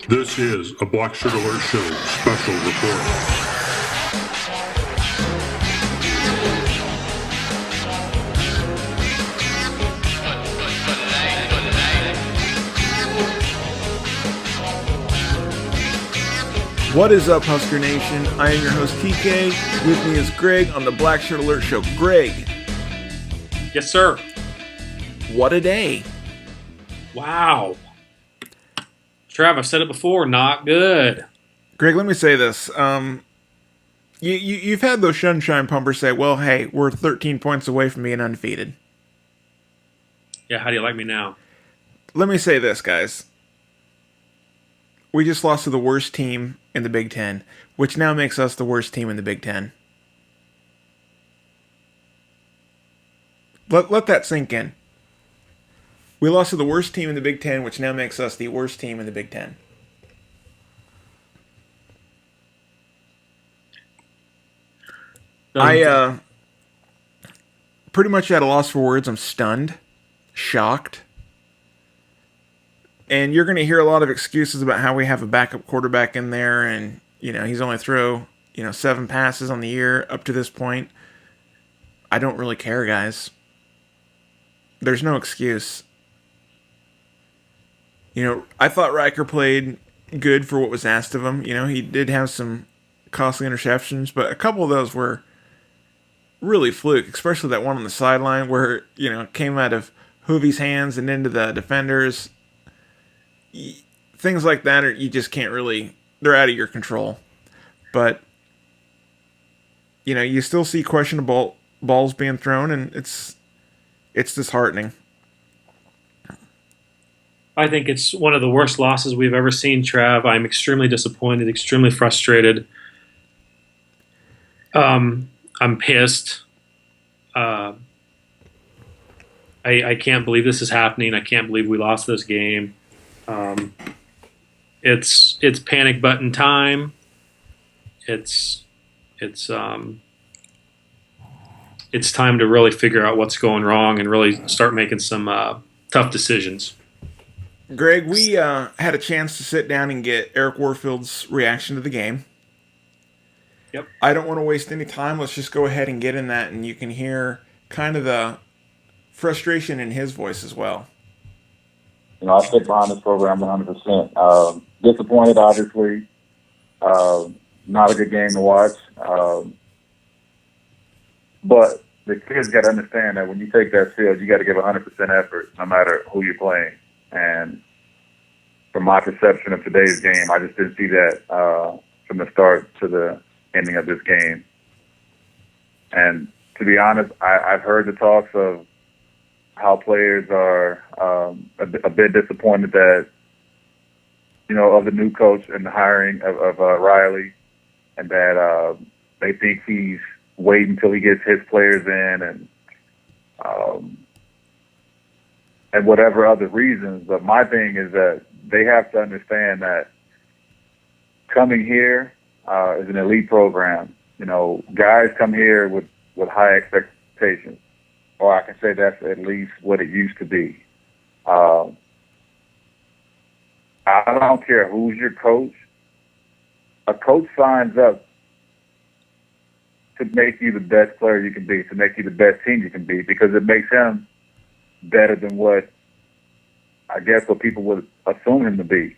This is a Blackshirt Alert Show special report. What is up, Husker Nation? I am your host, TK. With me is Greg on the Blackshirt Alert Show. Greg. Yes, sir. What a day. Wow. Trav, I've said it before, not good. Greg, let me say this. You've had those sunshine pumpers say, well, hey, we're 13 points away from being undefeated. Yeah, how do you like me now? Let me say this, guys. We just lost to the worst team in the Big Ten, which now makes us the worst team in the Big Ten. Let that sink in. We lost to the worst team in the Big Ten, which now makes us the worst team in the Big Ten. I pretty much at a loss for words. I'm stunned, shocked. And you're going to hear a lot of excuses about how we have a backup quarterback in there and, he's only throw, 7 passes on the year up to this point. I don't really care, guys. There's no excuse. I thought Carriker played good for what was asked of him. He did have some costly interceptions, but a couple of those were really fluke, especially that one on the sideline where, it came out of Hoovie's hands and into the defenders. Things like that, you just can't really, they're out of your control. But, you still see questionable balls being thrown, and it's disheartening. I think it's one of the worst losses we've ever seen, Trav. I'm extremely disappointed, extremely frustrated. I'm pissed. I can't believe this is happening. I can't believe we lost this game. It's panic button time. It's time to really figure out what's going wrong and really start making some tough decisions. Greg, we had a chance to sit down and get Eric Warfield's reaction to the game. Yep. I don't want to waste any time. Let's just go ahead and get in that, and you can hear kind of the frustration in his voice as well. I stick behind this program 100%. Disappointed, obviously. Not a good game to watch. But the kids got to understand that when you take that field, you got to give 100% effort, no matter who you're playing. And from my perception of today's game, I just didn't see that from the start to the ending of this game. And to be honest, I've heard the talks of how players are a bit disappointed that, of the new coach and the hiring of Riley, and that they think he's waiting until he gets his players in and whatever other reasons. But my thing is that they have to understand that coming here is an elite program. Guys come here with high expectations. Or I can say that's at least what it used to be. I don't care who's your coach. A coach signs up to make you the best player you can be, to make you the best team you can be, because it makes him better than what people would assume him to be.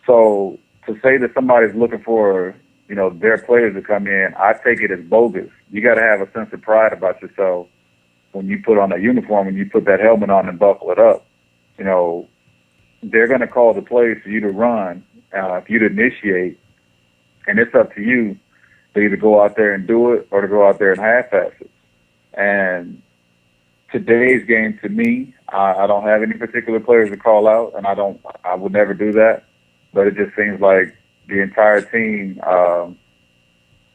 So to say that somebody's looking for, their players to come in, I take it as bogus. You got to have a sense of pride about yourself when you put on that uniform, when you put that helmet on and buckle it up. They're going to call the plays for you to run, for you to initiate, and it's up to you to either go out there and do it or to go out there and half-ass it. And today's game, to me, I don't have any particular players to call out, and I would never do that. But it just seems like the entire team was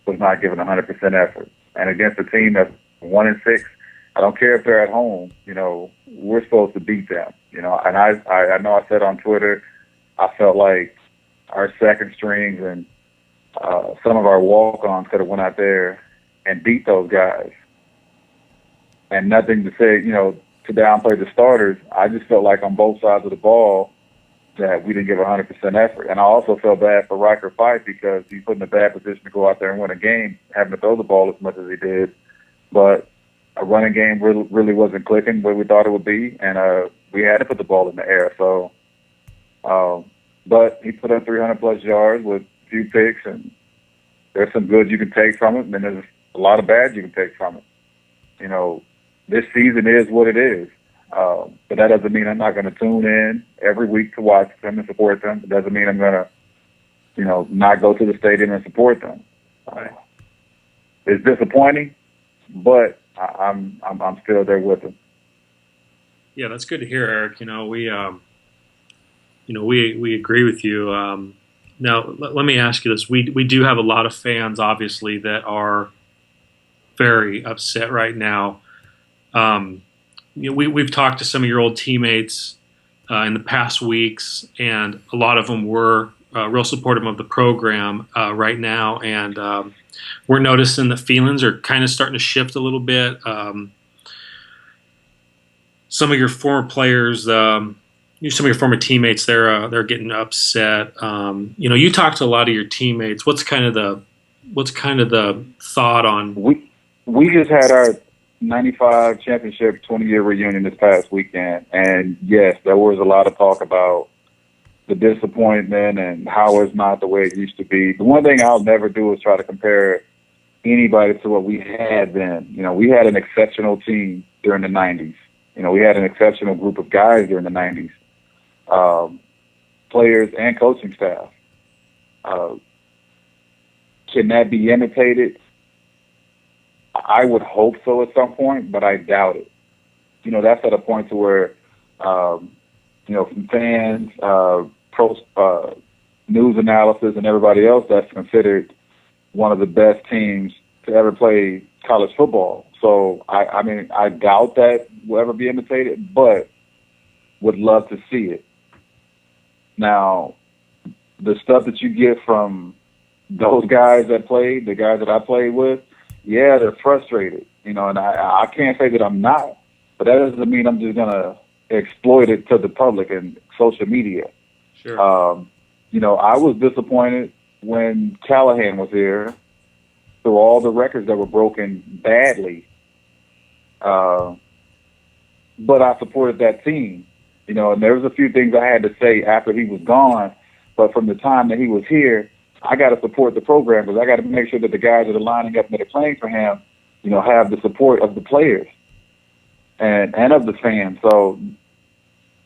not giving 100% effort. And against a team that's 1-6, I don't care if they're at home. We're supposed to beat them. And I know I said on Twitter, I felt like our second strings and some of our walk-ons could have went out there and beat those guys. And nothing to say, to downplay the starters. I just felt like on both sides of the ball, that we didn't give 100% effort. And I also felt bad for Riker Fife because he's put in a bad position to go out there and win a game, having to throw the ball as much as he did. But a running game really wasn't clicking where we thought it would be, and we had to put the ball in the air. So, but he put up 300-plus yards with a few picks, and there's some good you can take from it, and then there's a lot of bad you can take from it. You know, this season is what it is. But that doesn't mean I'm not going to tune in every week to watch them and support them. It doesn't mean I'm going to, you know, not go to the stadium and support them. It's disappointing, but I'm still there with them. Yeah, that's good to hear, Eric. You know, we agree with you. Now, let me ask you this: we do have a lot of fans, obviously, that are very upset right now. You know, we've talked to some of your old teammates in the past weeks, and a lot of them were real supportive of the program right now. And we're noticing that feelings are kind of starting to shift a little bit. Some of your former players, some of your former teammates, they're getting upset. You know, you talk to a lot of your teammates. What's kind of the thought on? We just had our 95 championship 20-year reunion this past weekend, and yes, there was a lot of talk about the disappointment and how it's not the way it used to be. The one thing I'll never do is try to compare anybody to what we had then. You know, we had an exceptional team during the 90s. You know, we had an exceptional group of guys during the 90s, players and coaching staff. Can that be imitated? I would hope so at some point, but I doubt it. You know, that's at a point to where, you know, from fans, news analysis, and everybody else, that's considered one of the best teams to ever play college football. So, I mean, I doubt that will ever be imitated, but would love to see it. Now, the stuff that you get from those guys that played, the guys that I played with, yeah, they're frustrated, you know, and I can't say that I'm not, but that doesn't mean I'm just going to exploit it to the public and social media. Sure. You know, I was disappointed when Callahan was here through all the records that were broken badly. But I supported that team, you know, and there was a few things I had to say after he was gone, but from the time that he was here, I got to support the program because I got to make sure that the guys that are lining up and that are playing for him, you know, have the support of the players and of the fans. So,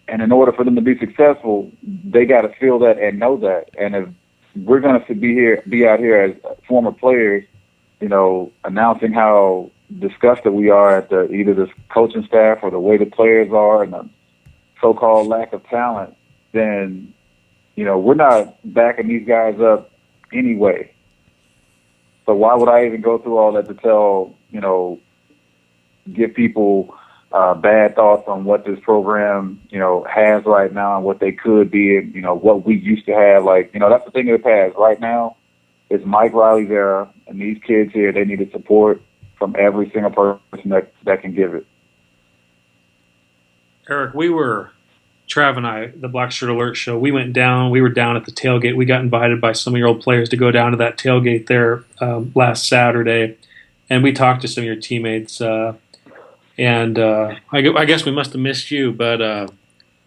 and in order for them to be successful, they got to feel that and know that. And if we're going to be out here as former players, you know, announcing how disgusted we are at either the coaching staff or the way the players are and the so-called lack of talent, then, you know, we're not backing these guys up anyway. So why would I even go through all that to tell, you know, give people bad thoughts on what this program, you know, has right now and what they could be and, you know, what we used to have. Like, you know, that's the thing of the past. Right now, it's Mike Riley's era, and these kids here, they needed support from every single person that can give it. Eric, Trav and I, the Blackshirt Alert show, we were down at the tailgate. We got invited by some of your old players to go down to that tailgate there last Saturday, and we talked to some of your teammates. And I guess we must have missed you, but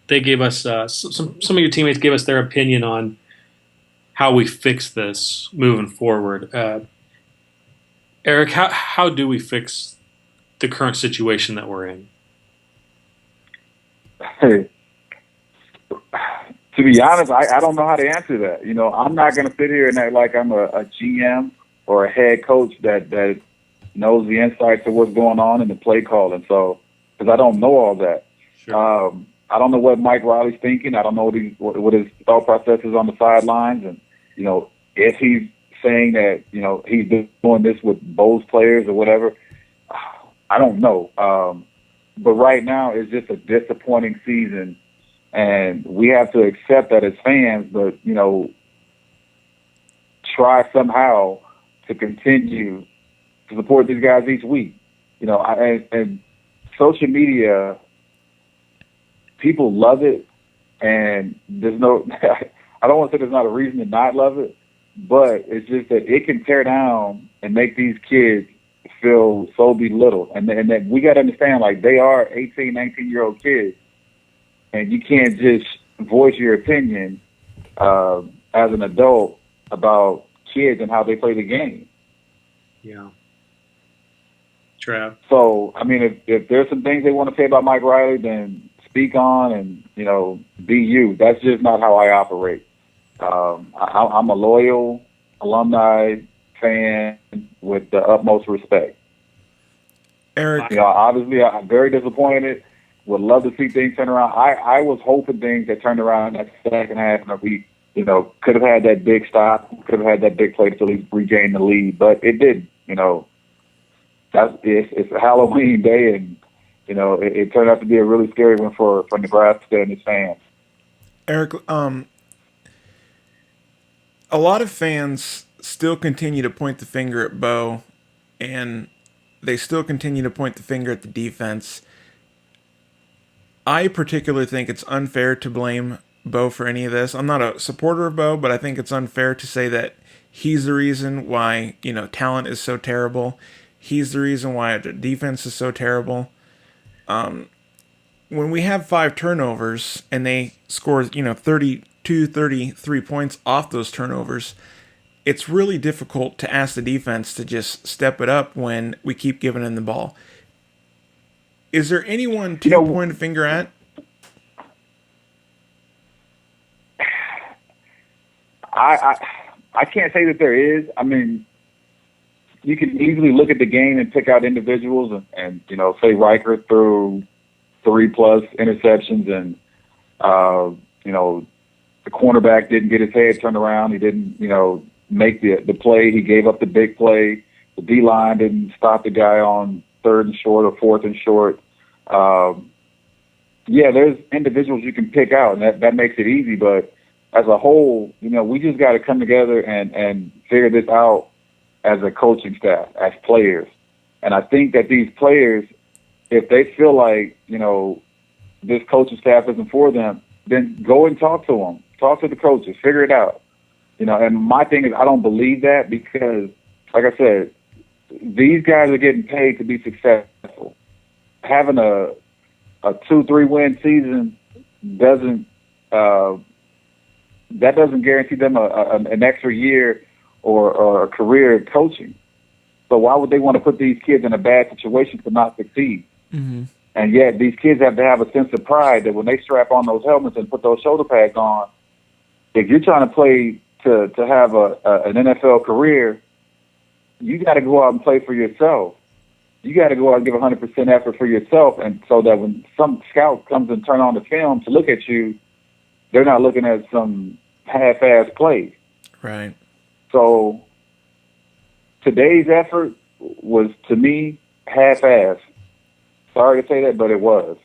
they gave us some of your teammates gave us their opinion on how we fix this moving forward. Eric, how do we fix the current situation that we're in? Hey, to be honest, I don't know how to answer that. You know, I'm not going to sit here and act like I'm a GM or a head coach that knows the insights of what's going on in the play calling. So, because I don't know all that. Sure. I don't know what Mike Riley's thinking. I don't know what his thought process is on the sidelines. And, you know, if he's saying that, you know, he's doing this with both players or whatever, I don't know. But right now, it's just a disappointing season. And we have to accept that as fans, but, you know, try somehow to continue to support these guys each week. You know, and social media, people love it And there's no, I don't want to say there's not a reason to not love it, but it's just that it can tear down and make these kids feel so belittled. And that we got to understand, like, they are 18, 19-year-old kids, and you can't just voice your opinion as an adult about kids and how they play the game. Yeah. Trav. So, I mean, if there's some things they want to say about Mike Riley, then speak on and, be you. That's just not how I operate. I'm a loyal alumni fan with the utmost respect. Eric. Obviously, I'm very disappointed. Would love to see things turn around. I was hoping things that turned around in that second half, and we, could have had that big stop, could have had that big play to regain the lead, but it didn't. It's a Halloween day, and it turned out to be a really scary one for Nebraska and its fans. Eric, a lot of fans still continue to point the finger at Bo, and they still continue to point the finger at the defense. I particularly think it's unfair to blame Bo for any of this. I'm not a supporter of Bo, but I think it's unfair to say that he's the reason why, talent is so terrible. He's the reason why the defense is so terrible. When we have 5 turnovers and they score, 32, 33 points off those turnovers, it's really difficult to ask the defense to just step it up when we keep giving them the ball. Is there anyone to point a finger at? I can't say that there is. I mean, you can easily look at the game and pick out individuals and say Riker threw 3+ interceptions and, the cornerback didn't get his head turned around. He didn't, make the play. He gave up the big play. The D-line didn't stop the guy on 3rd and short or 4th and short. There's individuals you can pick out, and that makes it easy. But as a whole, we just got to come together and figure this out as a coaching staff, as players. And I think that these players, if they feel like, this coaching staff isn't for them, then go and talk to them. Talk to the coaches. Figure it out. And my thing is I don't believe that because, like I said, these guys are getting paid to be successful. Having a 2-3 win season doesn't guarantee them an extra year or a career in coaching. So why would they want to put these kids in a bad situation to not succeed? Mm-hmm. And yet these kids have to have a sense of pride that when they strap on those helmets and put those shoulder pads on, if you're trying to play to have an NFL career, you got to go out and play for yourself. You got to go out and give 100% effort for yourself, and so that when some scout comes and turn on the film to look at you, they're not looking at some half-ass play. Right. So today's effort was, to me, half-ass. Sorry to say that, but it was.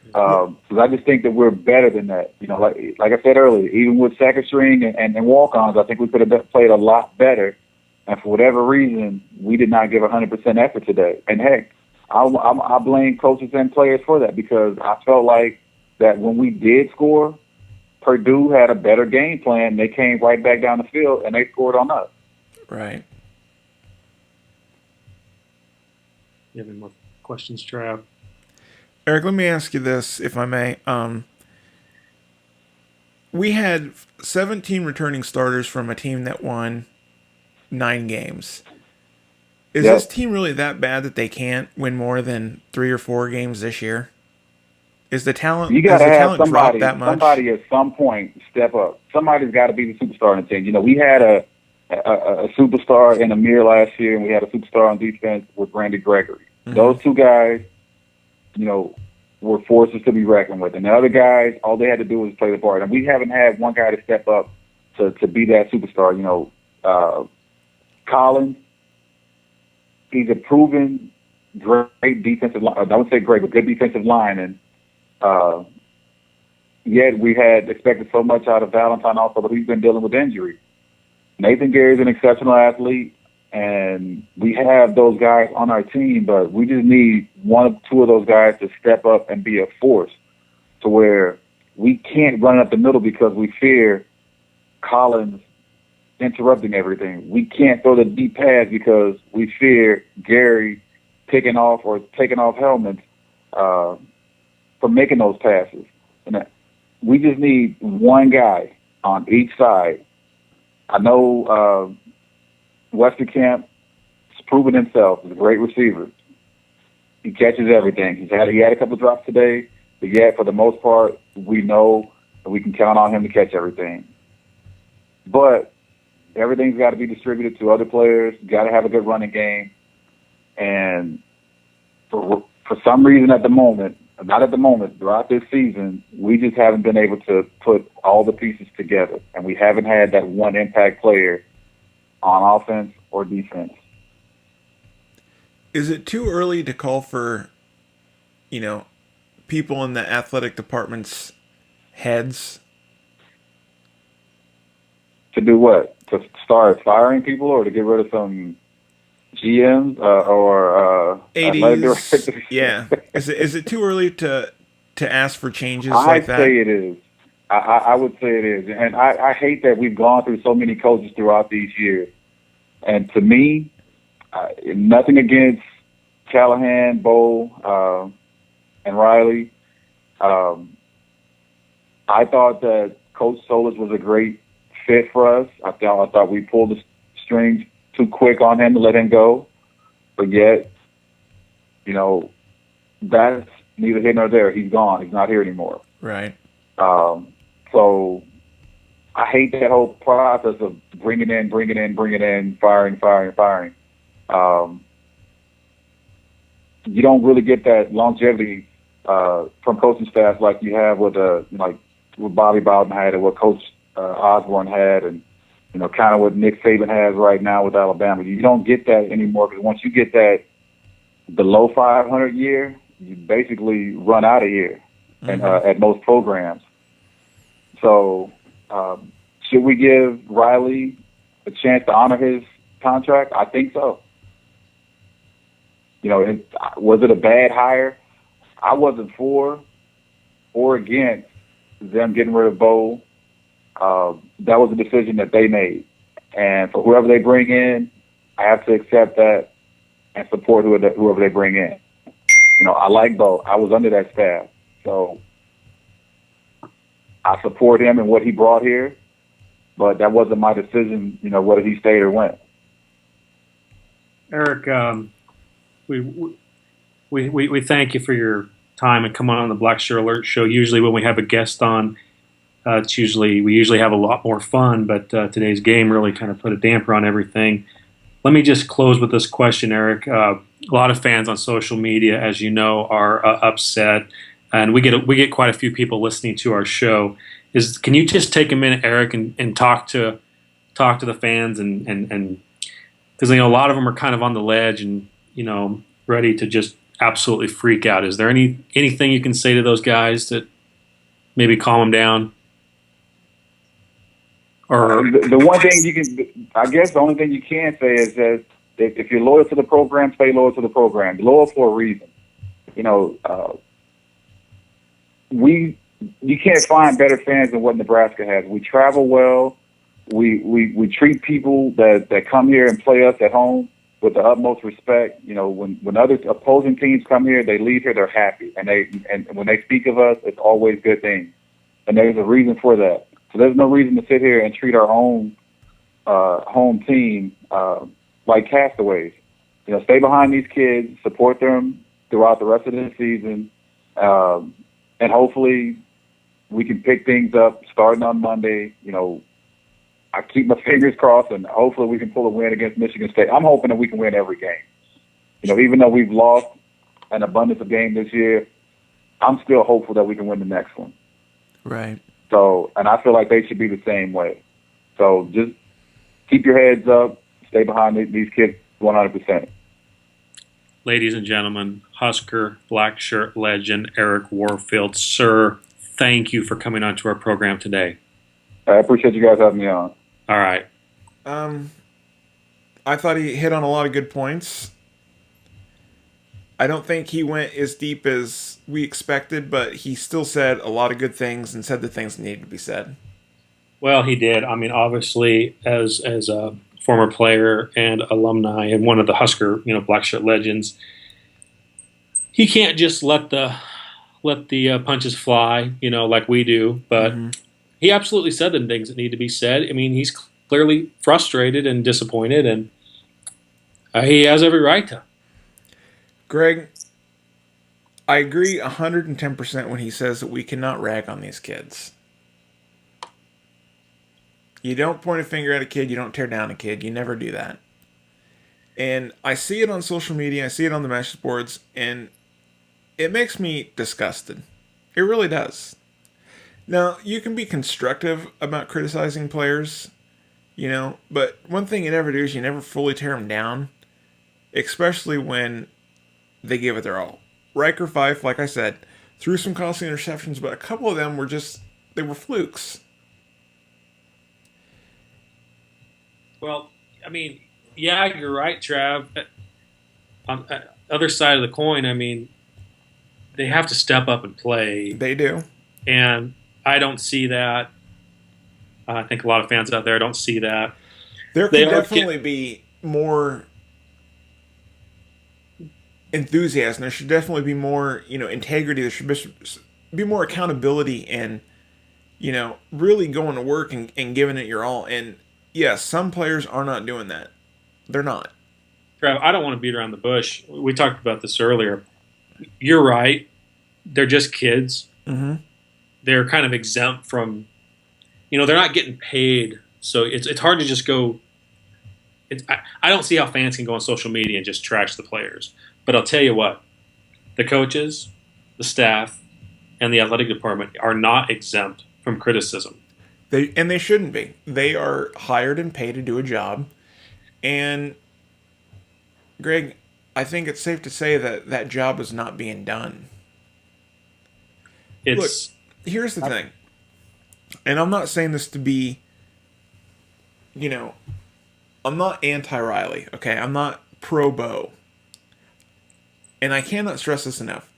Because I just think that we're better than that. Like I said earlier, even with second string and walk-ons, I think we could have played a lot better. And for whatever reason, we did not give 100% effort today. And heck, I blame coaches and players for that because I felt like that when we did score, Purdue had a better game plan. They came right back down the field and they scored on us. Right. You have any more questions, Trav? Eric, let me ask you this, if I may. We had 17 returning starters from a team that won 9 games. Is this team really that bad that they can't win more than 3 or 4 games this year? Is the talent? You got to have somebody that much? Somebody at some point step up. Somebody's got to be the superstar in the team. We had a superstar in Amir last year, and we had a superstar on defense with Randy Gregory. Mm-hmm. Those 2 guys, were forces to be reckoned with. And the other guys, all they had to do was play the part. And we haven't had one guy to step up to be that superstar. Collins, he's a proven great defensive line. I would say great, but good defensive line. And yet we had expected so much out of Valentine also, but he's been dealing with injury. Nathan Gary's an exceptional athlete, and we have those guys on our team, but we just need 1 or 2 of those guys to step up and be a force to where we can't run it up the middle because we fear Collins interrupting everything. We can't throw the deep pass because we fear Gary picking off or taking off helmets for making those passes. And we just need one guy on each side. I know Westerkamp has proven himself as a great receiver. He catches everything. He had a couple of drops today, but yet for the most part, we know that we can count on him to catch everything. But everything's got to be distributed to other players. Got to have a good running game. And for some reason throughout this season, we just haven't been able to put all the pieces together. And we haven't had that one impact player on offense or defense. Is it too early to call for, people in the athletic department's heads? To do what? To start firing people or to get rid of some GMs or athletic directors? Yeah. Is it too early to ask for changes like that? I'd say it is. I would say it is. And I hate that we've gone through so many coaches throughout these years. And to me, nothing against Callahan, Bo, and Riley. I thought that Coach Solich was a great fit for us. I thought we pulled the strings too quick on him to let him go. But yet, that's neither here nor there. He's gone. He's not here anymore. Right. So I hate that whole process of bringing in, firing. You don't really get that longevity from coaching staff like you have with what Bobby Bowden had and what Coach Osborne had, and kind of what Nick Saban has right now with Alabama. You don't get that anymore because once you get that below 500 year, you basically run out of here, and at most programs. So should we give Riley a chance to honor his contract? I think so. Was it a bad hire? I wasn't for or against them getting rid of Bo. That was a decision that they made. And for whoever they bring in, I have to accept that and support whoever they bring in. I like Bo. I was under that staff. So I support him and what he brought here, but that wasn't my decision, whether he stayed or went. Eric, we thank you for your time and coming on the Blackshirt Alert Show. Usually when we have a guest on, we usually have a lot more fun, but today's game really kind of put a damper on everything. Let me just close with this question, Eric. A lot of fans on social media, as you know, are upset, and we get quite a few people listening to our show. Can you just take a minute, Eric, and talk to the fans and because a lot of them are kind of on the ledge and ready to just absolutely freak out. Is there anything you can say to those guys to maybe calm them down? Or the one thing you can, I guess, the only thing you can say is that if you're loyal to the program, stay loyal to the program. Be loyal for a reason. You can't find better fans than what Nebraska has. We travel well. We treat people that come here and play us at home with the utmost respect. When other opposing teams come here, they leave here, they're happy, and when they speak of us, it's always good things, and there's a reason for that. So there's no reason to sit here and treat our own home team like castaways. Stay behind these kids, support them throughout the rest of the season, and hopefully we can pick things up starting on Monday. I keep my fingers crossed, and hopefully we can pull a win against Michigan State. I'm hoping that we can win every game. Even though we've lost an abundance of games this year, I'm still hopeful that we can win the next one. Right. So, and I feel like they should be the same way. So just keep your heads up, stay behind these kids 100%. Ladies and gentlemen, Husker Blackshirt legend Eric Warfield. Sir, thank you for coming on to our program today. I appreciate you guys having me on. All right. I thought he hit on a lot of good points. I don't think he went as deep as we expected, but he still said a lot of good things and said the things that needed to be said. Well, he did. I mean, obviously, as a former player and alumni and one of the Husker, Blackshirt legends, he can't just let the punches fly, like we do. But he absolutely said the things that need to be said. I mean, he's clearly frustrated and disappointed, and he has every right to. Greg, I agree 110% when he says that we cannot rag on these kids. You don't point a finger at a kid. You don't tear down a kid. You never do that. And I see it on social media. I see it on the message boards. And it makes me disgusted. It really does. Now, you can be constructive about criticizing players, but one thing you never do is you never fully tear them down, especially when they give it their all. Riker Fife, like I said, threw some costly interceptions, but a couple of them were they were flukes. Well, I mean, yeah, you're right, Trav. On the other side of the coin, I mean, they have to step up and play. They do. And I don't see that. I think a lot of fans out there don't see that. There could definitely be more enthusiasm. There should definitely be more, integrity. There should be more accountability and, really going to work and giving it your all. And yes, some players are not doing that. They're not. Trav, I don't want to beat around the bush. We talked about this earlier. You're right. They're just kids. Mm-hmm. They're kind of exempt from, they're not getting paid. So it's hard to just go. I don't see how fans can go on social media and just trash the players. But I'll tell you what, the coaches, the staff, and the athletic department are not exempt from criticism. They shouldn't be. They are hired and paid to do a job. And, Greg, I think it's safe to say that job is not being done. Look, here's the thing. And I'm not saying this to be, I'm not anti-Riley, okay? I'm not pro-Bo. And I cannot stress this enough.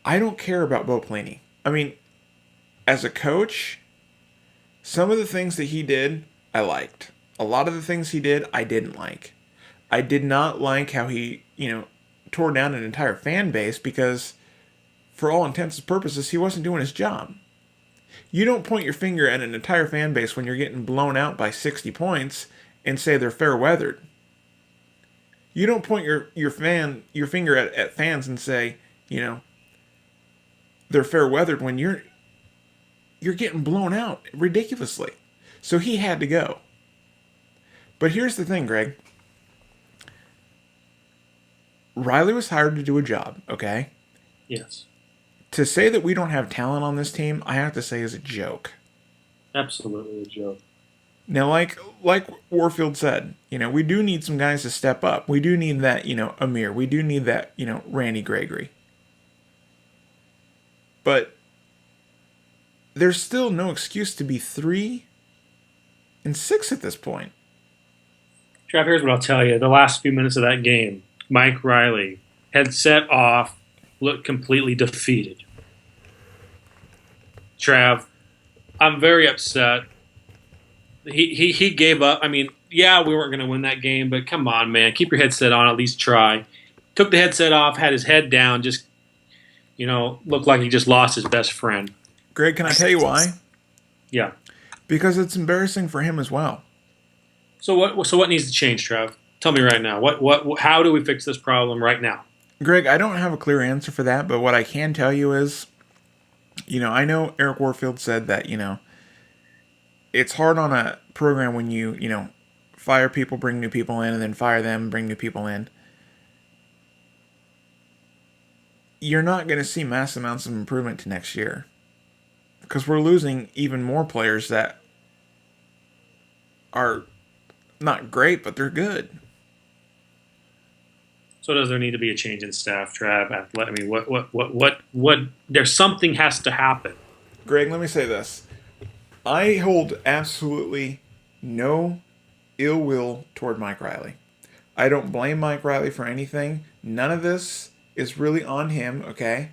I don't care about Bo Pelini. I mean, as a coach, some of the things that he did, I liked. A lot of the things he did, I didn't like. I did not like how he, tore down an entire fan base because, for all intents and purposes, he wasn't doing his job. You don't point your finger at an entire fan base when you're getting blown out by 60 points and say they're fair-weathered. You don't point your finger at fans and say, they're fair-weathered when you're getting blown out ridiculously. So he had to go. But here's the thing, Greg. Riley was hired to do a job, okay? Yes. To say that we don't have talent on this team, I have to say is a joke. Absolutely a joke. Now, like Warfield said, we do need some guys to step up. We do need that, Amir. We do need that, Randy Gregory. But there's still no excuse to be 3-6 at this point. Trav, here's what I'll tell you. The last few minutes of that game, Mike Riley, headset off, looked completely defeated. Trav, I'm very upset. He gave up. I mean, yeah, we weren't going to win that game, but come on, man. Keep your headset on, at least try. Took the headset off, had his head down, just, looked like he just lost his best friend. Greg, can I tell you why? Yeah. Because it's embarrassing for him as well. So what needs to change, Trav? Tell me right now. How do we fix this problem right now? Greg, I don't have a clear answer for that, but what I can tell you is, I know Eric Warfield said that, it's hard on a program when you fire people, bring new people in, and then fire them, bring new people in. You're not going to see mass amounts of improvement to next year. Because we're losing even more players that are not great, but they're good. So does there need to be a change in staff, Trav? I mean, what? There's something has to happen. Greg, let me say this. I hold absolutely no ill will toward Mike Riley. I don't blame Mike Riley for anything None of this is really on him, okay?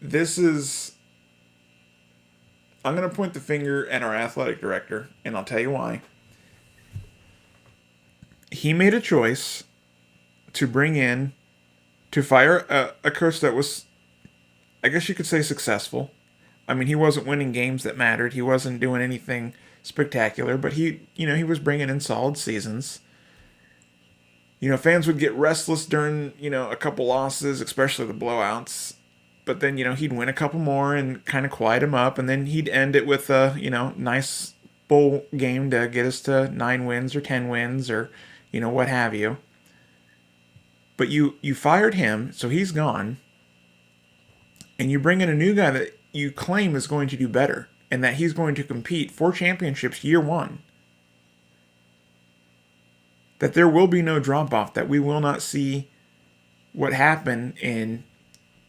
This is... I'm going to point the finger at our athletic director, and I'll tell you why. He made a choice to fire a coach that was, I guess you could say, successful. I mean, he wasn't winning games that mattered. He wasn't doing anything spectacular, but he was bringing in solid seasons. Fans would get restless during, a couple losses, especially the blowouts. But then, he'd win a couple more and kind of quiet him up, and then he'd end it with a, nice bowl game to get us to 9 wins or 10 wins or, what have you. But you fired him, so he's gone. And you bring in a new guy that you claim is going to do better and that he's going to compete for championships year one. That there will be no drop-off, that we will not see what happened in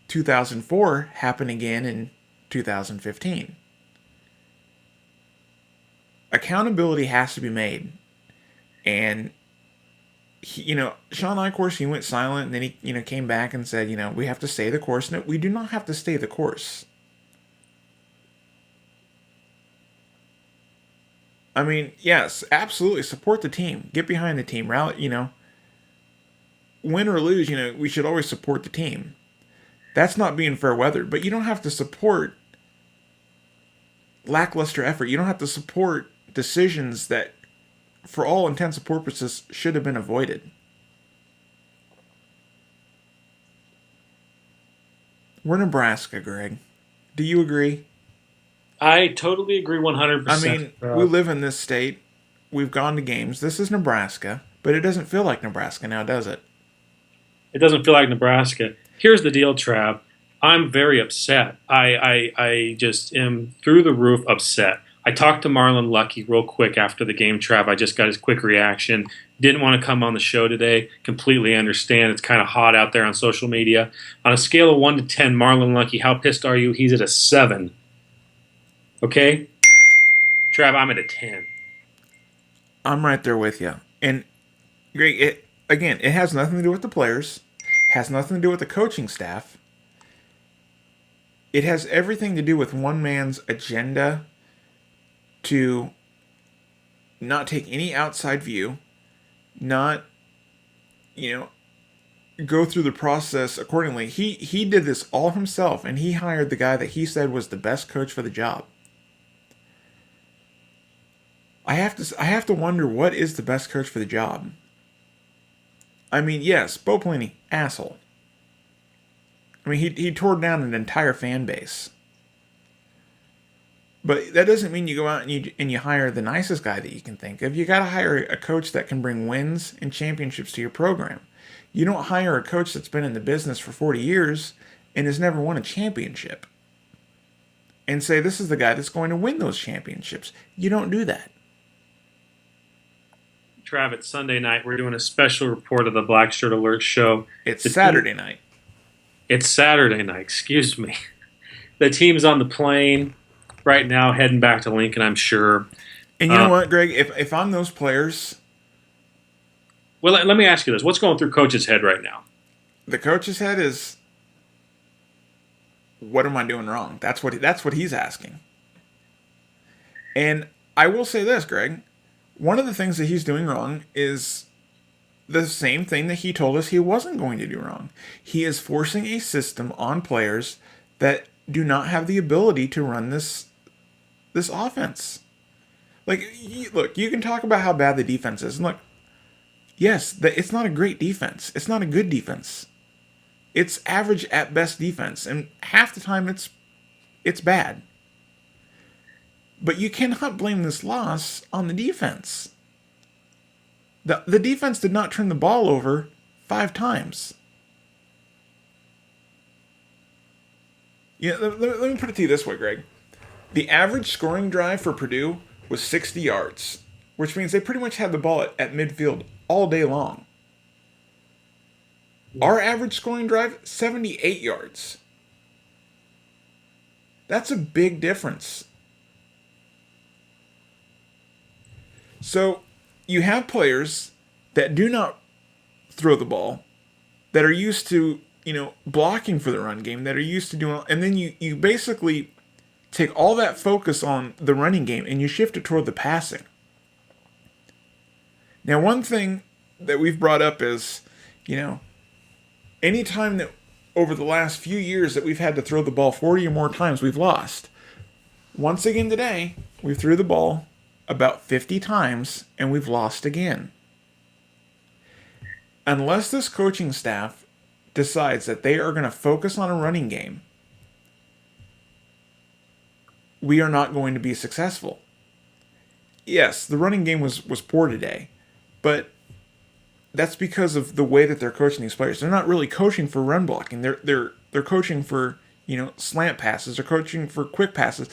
2004 happen again in 2015. Accountability has to be made. And Sean Eichhorst, he went silent, and then he, came back and said, we have to stay the course. No, we do not have to stay the course. I mean, yes, absolutely, support the team. Get behind the team. Rally, win or lose, we should always support the team. That's not being fair weather, but you don't have to support lackluster effort. You don't have to support decisions that, for all intents and purposes, should have been avoided. We're Nebraska, Greg. Do you agree? I totally agree 100%. I mean, we live in this state. We've gone to games. This is Nebraska, but it doesn't feel like Nebraska now, does it? It doesn't feel like Nebraska. Here's the deal, Trav. I'm very upset. I just am through the roof upset. I talked to Marlon Lucky real quick after the game, Trav. I just got his quick reaction. Didn't want to come on the show today. Completely understand. It's kind of hot out there on social media. On a scale of 1 to 10, Marlon Lucky, how pissed are you? He's at a 7. Okay? Trav, I'm at a 10. I'm right there with you. And, Greg, it has nothing to do with the players. Has nothing to do with the coaching staff. It has everything to do with one man's agenda to not take any outside view, not, go through the process accordingly. He did this all himself, and he hired the guy that he said was the best coach for the job. I have to wonder, what is the best coach for the job? I mean, yes, Bo Pelini, asshole. I mean, he tore down an entire fan base. But that doesn't mean you go out and you hire the nicest guy that you can think of. You got to hire a coach that can bring wins and championships to your program. You don't hire a coach that's been in the business for 40 years and has never won a championship and say, this is the guy that's going to win those championships. You don't do that. Trav, it's Sunday night. We're doing a special report of the Blackshirt Alert show. It's Saturday night. It's Saturday night, excuse me. The team's on the plane right now, heading back to Lincoln, I'm sure. And you know what, Greg? If I'm those players... Well, let me ask you this. What's going through Coach's head right now? The coach's head is, what am I doing wrong? That's what he's asking. And I will say this, Greg. One of the things that he's doing wrong is the same thing that he told us he wasn't going to do wrong. He is forcing a system on players that do not have the ability to run this offense. Like, look, you can talk about how bad the defense is. And look, yes, it's not a great defense. It's not a good defense. It's average at best defense. And half the time it's bad. But you cannot blame this loss on the defense. The defense did not turn the ball over 5 times. Let me put it to you this way, Greg. The average scoring drive for Purdue was 60 yards, which means they pretty much had the ball at midfield all day long. Our average scoring drive, 78 yards. That's a big difference. So you have players that do not throw the ball that are used to, blocking for the run game, that are used to doing, and then you basically take all that focus on the running game and you shift it toward the passing. Now, one thing that we've brought up is, anytime that over the last few years that we've had to throw the ball 40 or more times, we've lost. Once again today, we threw the ball about 50 times and we've lost again. Unless this coaching staff decides that they are going to focus on a running game, we are not going to be successful. Yes, the running game was poor today, but that's because of the way that they're coaching these players. They're not really coaching for run blocking. They're coaching for, slant passes. They're coaching for quick passes.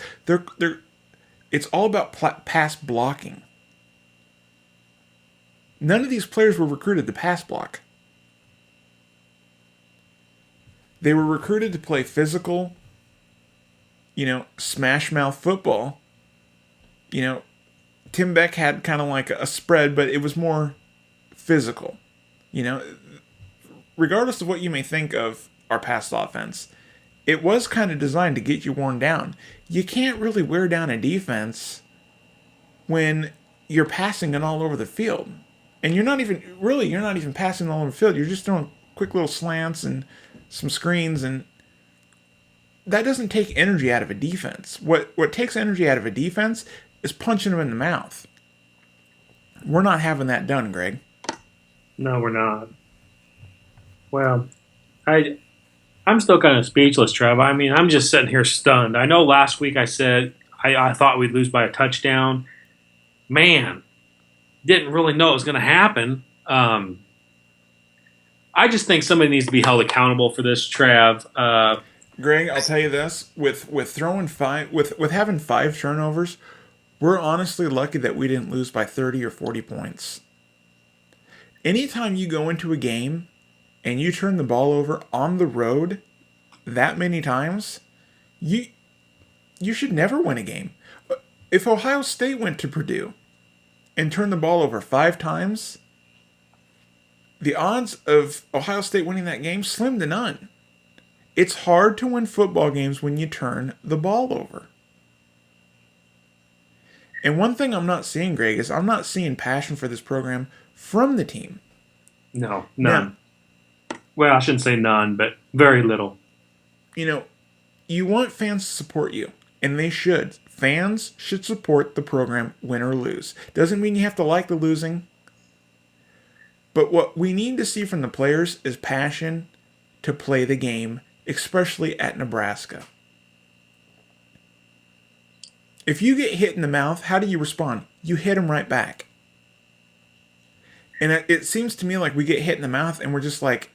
It's all about pass blocking. None of these players were recruited to pass block. They were recruited to play physical, smash mouth football. Tim Beck had kind of like a spread, but it was more physical. Regardless of what you may think of our pass offense, it was kind of designed to get you worn down. You can't really wear down a defense when you're passing it all over the field. And you're not even passing all over the field. You're just throwing quick little slants and some screens, and that doesn't take energy out of a defense. What takes energy out of a defense is punching them in the mouth. We're not having that done, Greg. No, we're not. Well, I'm still kind of speechless, Trev. I mean, I'm just sitting here stunned. I know last week I said I thought we'd lose by a touchdown. Man, didn't really know it was going to happen. I just think somebody needs to be held accountable for this, Trev. Greg, I'll tell you this: with throwing with having 5 turnovers, we're honestly lucky that we didn't lose by 30 or 40 points. Anytime you go into a game and you turn the ball over on the road that many times, you should never win a game. If Ohio State went to Purdue and turned the ball over 5 times, the odds of Ohio State winning that game slim to none. It's hard to win football games when you turn the ball over. And one thing I'm not seeing, Greg, is I'm not seeing passion for this program from the team. No, none. Well, I shouldn't say none, but very little. You want fans to support you, and they should. Fans should support the program, win or lose. Doesn't mean you have to like the losing. But what we need to see from the players is passion to play the game, especially at Nebraska. If you get hit in the mouth, how do you respond? You hit them right back. And it seems to me like we get hit in the mouth and we're just like,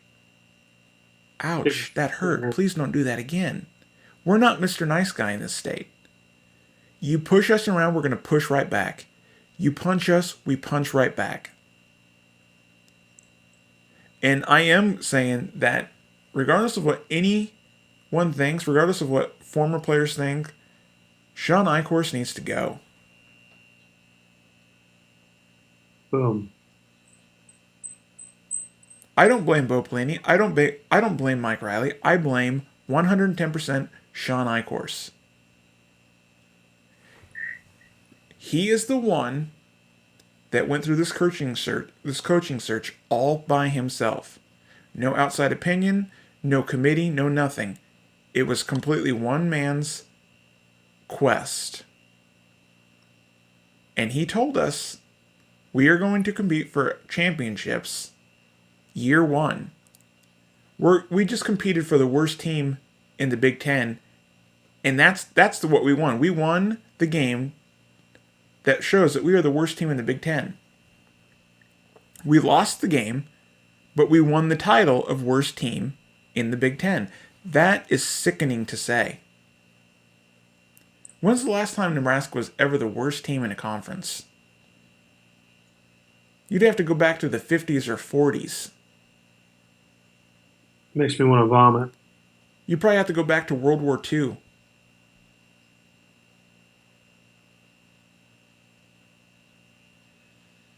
ouch, that hurt. Please don't do that again. We're not Mr. Nice Guy in this state. You push us around, we're going to push right back. You punch us, we punch right back. And I am saying that regardless of what anyone thinks, regardless of what former players think, Sean Eichhorst needs to go. Boom. I don't blame Bo Pelini. I don't blame Mike Riley. I blame 110% Sean Eichhorst. He is the one that went through this coaching search all by himself. No outside opinion, no committee, no nothing. It was completely one man's quest. And he told us, we are going to compete for championships year 1. We just competed for the worst team in the Big Ten, and that's what we won. We won the game that shows that we are the worst team in the Big Ten. We lost the game, but we won the title of worst team in the Big Ten. That is sickening to say. When's the last time Nebraska was ever the worst team in a conference? You'd have to go back to the 50s or 40s. Makes me want to vomit. You probably have to go back to World War II.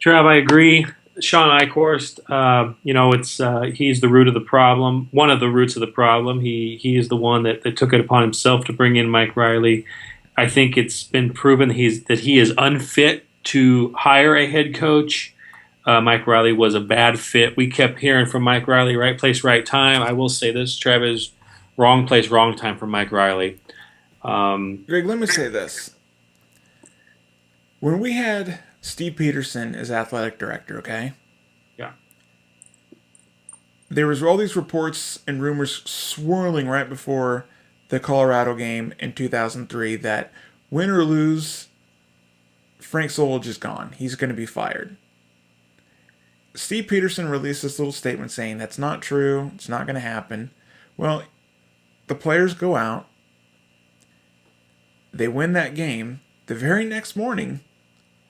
Trav, I agree. Sean Eichhorst, he's the root of the problem, one of the roots of the problem. He is the one that took it upon himself to bring in Mike Riley. I think it's been proven that he is unfit to hire a head coach. Mike Riley was a bad fit. We kept hearing from Mike Riley, right place, right time. I will say this, Travis, wrong place, wrong time for Mike Riley. Greg, let me say this. When we had Steve Peterson as athletic director, okay? Yeah. There was all these reports and rumors swirling right before the Colorado game in 2003 that win or lose, Frank Solich is gone. He's going to be fired. Steve Peterson released this little statement saying that's not true. It's not going to happen. Well, the players go out. They win that game. The very next morning,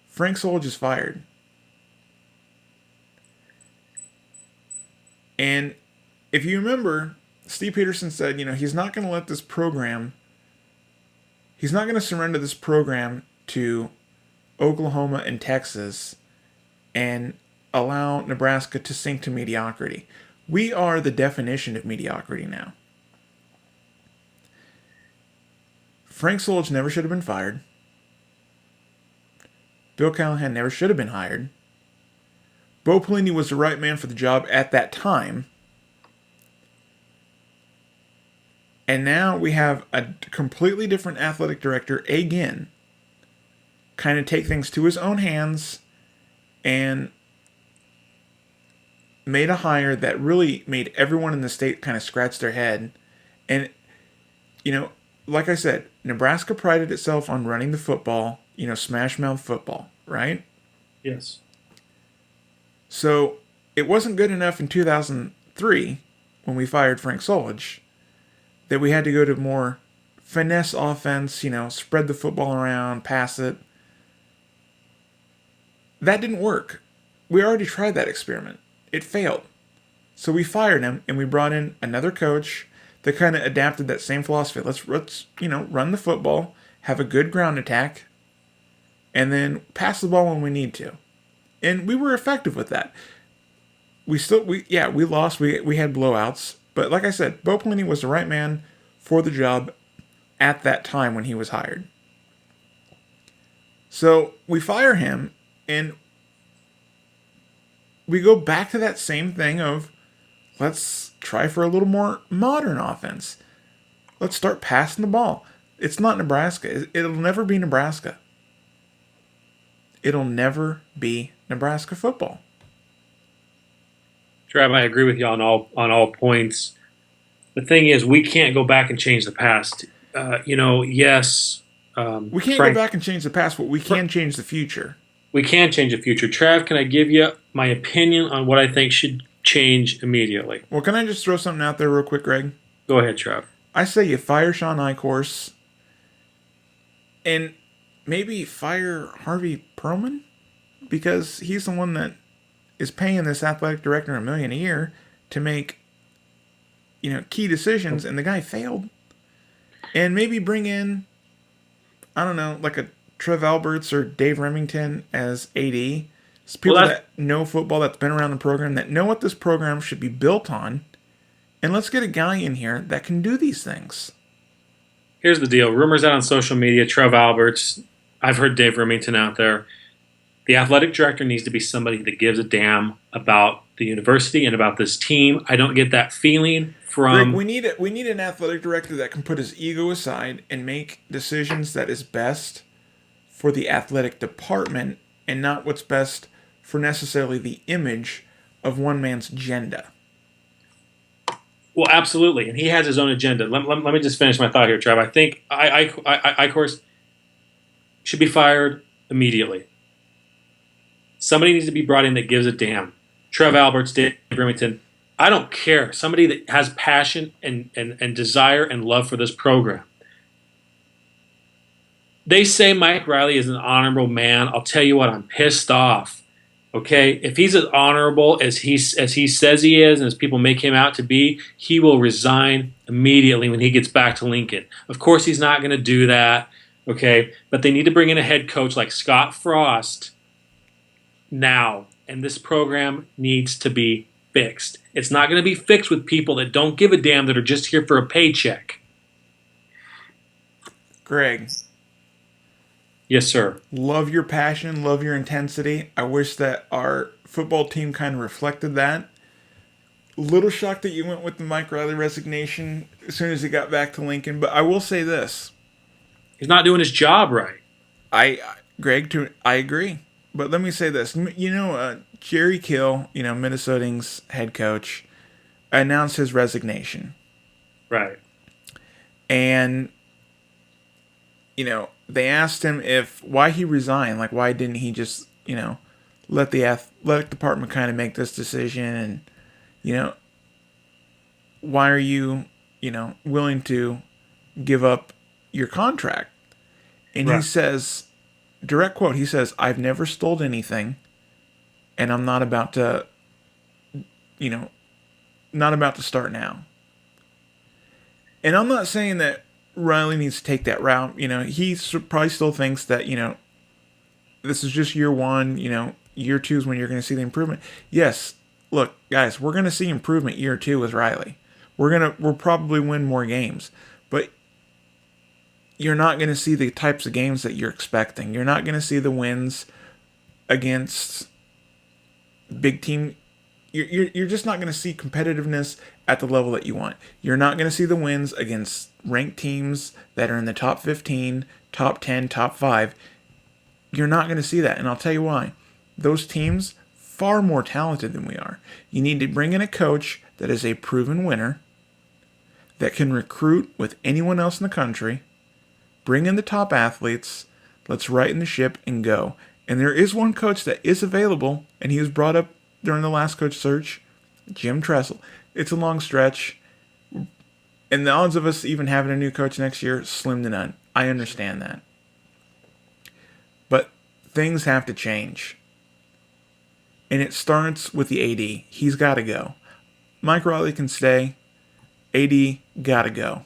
Frank Solich is fired. And if you remember, Steve Peterson said, he's not going to let this program, he's not going to surrender this program to Oklahoma and Texas and allow Nebraska to sink to mediocrity. We are the definition of mediocrity now. Frank Solich never should have been fired. Bill Callahan never should have been hired. Bo Pelini was the right man for the job at that time. And now we have a completely different athletic director again. Kind of take things to his own hands and made a hire that really made everyone in the state kind of scratch their head. And, like I said, Nebraska prided itself on running the football, smash mouth football, right? Yes. So it wasn't good enough in 2003 when we fired Frank Solich that we had to go to more finesse offense, spread the football around, pass it. That didn't work. We already tried that experiment. It failed. So we fired him and we brought in another coach that kind of adapted that same philosophy. Let's run the football, have a good ground attack, and then pass the ball when we need to. And we were effective with that. We lost. We had blowouts. But like I said, Bo Pelini was the right man for the job at that time when he was hired. So we fire him, and we go back to that same thing of let's try for a little more modern offense. Let's start passing the ball. It's not Nebraska. It'll never be Nebraska. It'll never be Nebraska football. Trav, I agree with you on all points. The thing is, we can't go back and change the past. Yes. We can't go back and change the past, but we can change the future. We can change the future. Trav, can I give you my opinion on what I think should change immediately? Well, can I just throw something out there real quick, Greg? Go ahead, Trav. I say you fire Sean Eichhorst and maybe fire Harvey Perlman because he's the one that is paying this athletic director $1 million a year to make, key decisions, and the guy failed. And maybe bring in, I don't know, like a Trev Alberts or Dave Remington as AD. It's people that know football, that's been around the program, that know what this program should be built on. And let's get a guy in here that can do these things. Here's the deal. Rumors out on social media, Trev Alberts, I've heard Dave Remington out there. The athletic director needs to be somebody that gives a damn about the university and about this team. I don't get that feeling from... Greg, we need an athletic director that can put his ego aside and make decisions that is best for the athletic department and not what's best for necessarily the image of one man's agenda. Well, absolutely, and he has his own agenda. Let me just finish my thought here, Trev. I think Eichhorst should be fired immediately. Somebody needs to be brought in that gives a damn. Trev Alberts, Dave Remington, I don't care. Somebody that has passion and desire and love for this program. They say Mike Riley is an honorable man. I'll tell you what, I'm pissed off. Okay, if he's as honorable as he says he is, and as people make him out to be, he will resign immediately when he gets back to Lincoln. Of course, he's not going to do that. Okay, but they need to bring in a head coach like Scott Frost now. and this program needs to be fixed. It's not going to be fixed with people that don't give a damn, that are just here for a paycheck. Greg. Yes, sir. Love your passion, love your intensity. I wish that our football team kind of reflected that. Little shocked that you went with the Mike Riley resignation as soon as he got back to Lincoln, but I will say this. He's not doing his job right. I agree. But let me say this. Jerry Kill, Minnesotans head coach, announced his resignation. Right. And, they asked him why he resigned. Like, why didn't he just, let the athletic department kind of make this decision? And, why are you, willing to give up your contract? And He says, direct quote, he says, "I've never stole anything, and I'm not about to, start now." And I'm not saying that Riley needs to take that route. He probably still thinks that, this is just year one, year two is when you're going to see the improvement. Yes, look, guys, we're going to see improvement year two with Riley. We'll probably win more games, but you're not going to see the types of games that you're expecting. You're not going to see the wins against big team. You're just not going to see competitiveness at the level that you want. You're not going to see the wins against ranked teams that are in the top 15, top 10, top 5. You're not going to see that, and I'll tell you why. Those teams, far more talented than we are. You need to bring in a coach that is a proven winner, that can recruit with anyone else in the country, bring in the top athletes, let's righten the ship and go. And there is one coach that is available, and he was brought up during the last coach search, Jim Tressel. It's a long stretch, and the odds of us even having a new coach next year, slim to none. I understand that. But things have to change. And it starts with the AD. He's got to go. Mike Riley can stay. AD got to go.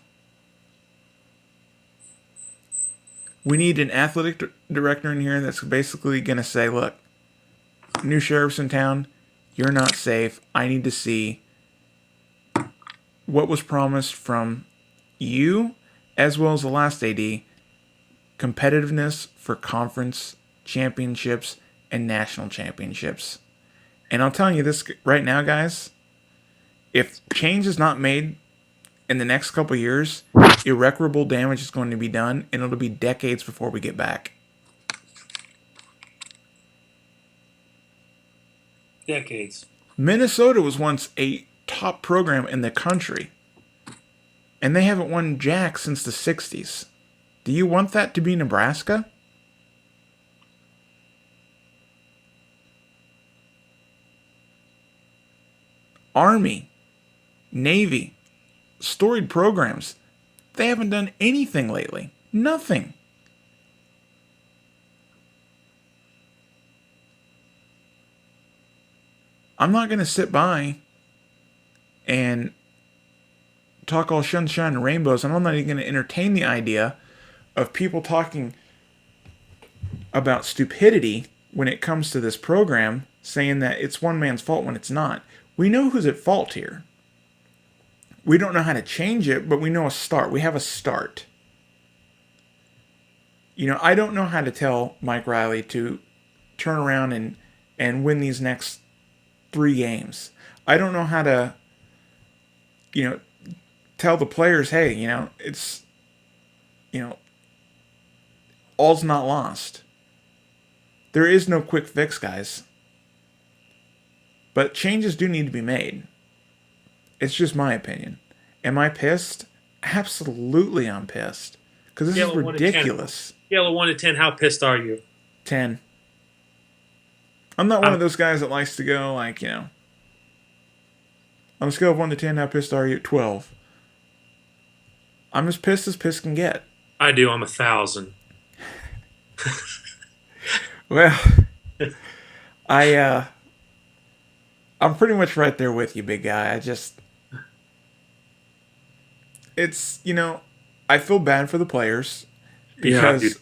We need an athletic director in here that's basically going to say, look, new sheriff's in town. You're not safe. I need to see what was promised from you as well as the last AD. Competitiveness for conference championships and national championships. And I'm telling you this right now, guys. If change is not made in the next couple of years, irreparable damage is going to be done, and it'll be decades before we get back. Decades. Minnesota was once a top program in the country, and they haven't won jack since the 60s. Do you want that to be Nebraska? Army, Navy, storied programs. They haven't done anything lately. Nothing. I'm not going to sit by and talk all sunshine and rainbows, and I'm not even going to entertain the idea of people talking about stupidity when it comes to this program, saying that it's one man's fault when it's not. We know who's at fault here. We don't know how to change it, but we know a start. We have a start. I don't know how to tell Mike Riley to turn around and win these next 3 games. I don't know how to, tell the players, hey, it's, all's not lost. There is no quick fix, guys. But changes do need to be made. It's just my opinion. Am I pissed? Absolutely I'm pissed. Because this is ridiculous. Scale of 1 to 10, how pissed are you? 10. I'm not one of those guys that likes to go like, on a scale of 1 to 10, how pissed are you? 12. I'm as piss can get. I do. I'm 1,000. Well, I'm pretty much right there with you, big guy. I feel bad for the players because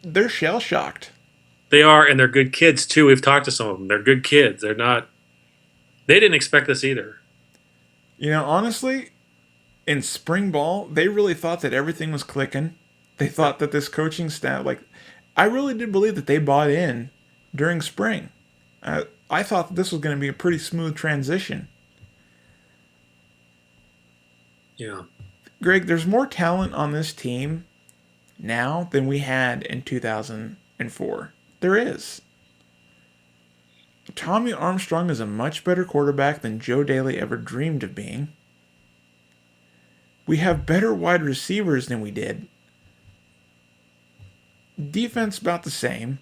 they're shell-shocked. They are, and they're good kids too. We've talked to some of them. They're good kids. They're not. They didn't expect this either. Honestly, in spring ball, they really thought that everything was clicking. They thought that this coaching staff, I really did believe that they bought in during spring. I thought that this was going to be a pretty smooth transition. Yeah. Greg, there's more talent on this team now than we had in 2004. There is. Tommy Armstrong is a much better quarterback than Joe Daly ever dreamed of being. We have better wide receivers than we did. Defense about the same.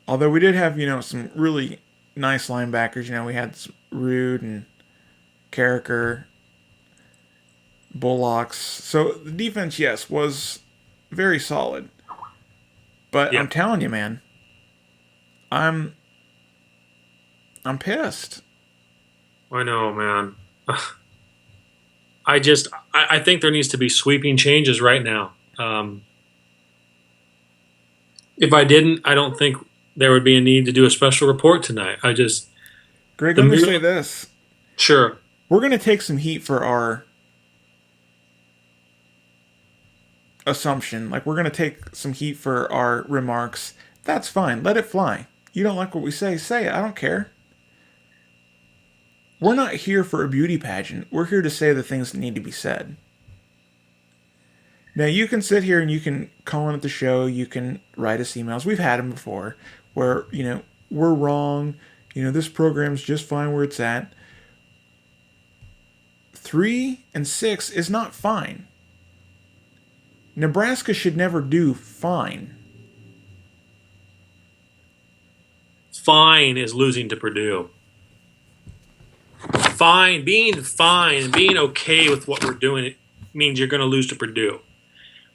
Although we did have, some really nice linebackers. We had Rude and Carriker, Bullocks. So the defense, yes, was very solid. But I'm telling you, man, I'm pissed. I know, man. I think there needs to be sweeping changes right now. If I didn't, I don't think there would be a need to do a special report tonight. Greg, let me say this. Sure. We're going to take some heat for our assumption. We're going to take some heat for our remarks. That's fine. Let it fly. You don't like what we say it. I don't care. We're not here for a beauty pageant. We're here to say the things that need to be said. Now, you can sit here and you can call in at the show. You can write us emails. We've had them before where, we're wrong. This program's just fine where it's at. 3 and 6 is not fine. Nebraska should never do fine. Fine is losing to Purdue. Fine, being fine and being okay with what we're doing means you're going to lose to Purdue.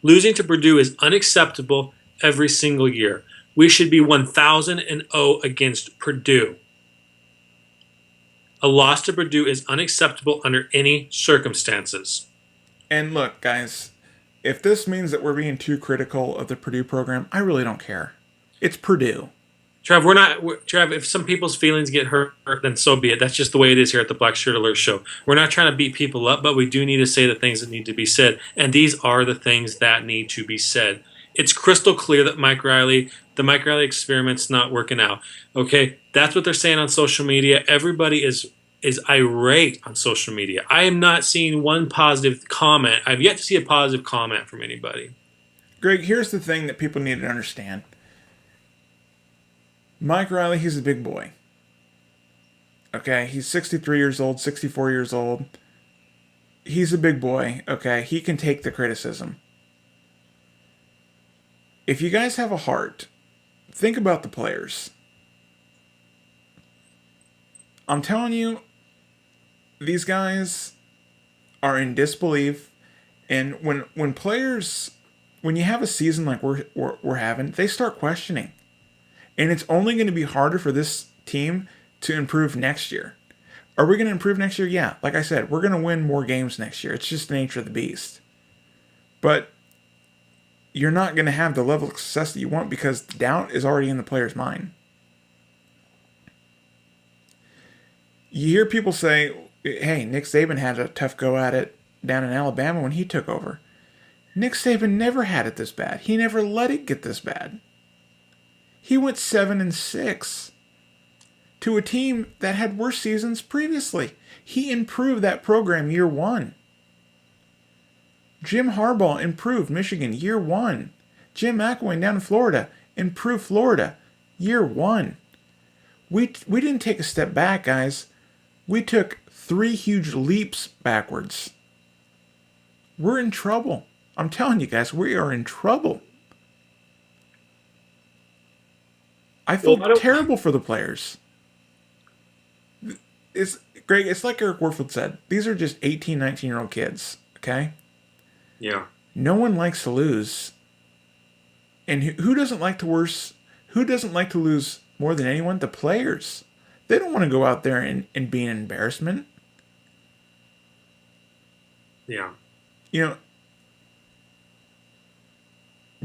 Losing to Purdue is unacceptable every single year. We should be 1,000-0 against Purdue. A loss to Purdue is unacceptable under any circumstances. And look, guys, if this means that we're being too critical of the Purdue program, I really don't care. It's Purdue. Trav, if some people's feelings get hurt, then so be it. That's just the way it is here at the Blackshirt Alert Show. We're not trying to beat people up, but we do need to say the things that need to be said. And these are the things that need to be said. It's crystal clear that the Mike Riley experiment's not working out. Okay? That's what they're saying on social media. Everybody is irate on social media. I am not seeing one positive comment. I've yet to see a positive comment from anybody. Greg, here's the thing that people need to understand. Mike Riley, he's a big boy. Okay, he's 63 years old, 64 years old. He's a big boy, okay? He can take the criticism. If you guys have a heart, think about the players. I'm telling you, these guys are in disbelief. And when you have a season like we're having, they start questioning. And it's only going to be harder for this team to improve next year. Are we going to improve next year? Yeah. Like I said, we're going to win more games next year. It's just the nature of the beast. But you're not going to have the level of success that you want because doubt is already in the player's mind. You hear people say, hey, Nick Saban had a tough go at it down in Alabama when he took over. Nick Saban never had it this bad. He never let it get this bad. He went 7-6 to a team that had worse seasons previously. He improved that program year one. Jim Harbaugh improved Michigan year one. Jim McElwain down in Florida improved Florida year one. We didn't take a step back, guys. We took 3 huge leaps backwards. We're in trouble. I'm telling you guys, we are in trouble. I feel terrible for the players. Greg, it's like Eric Warfield said. These are just 18, 19-year-old kids, okay? Yeah. No one likes to lose. And who doesn't like to lose more than anyone? The players. They don't want to go out there and be an embarrassment. Yeah.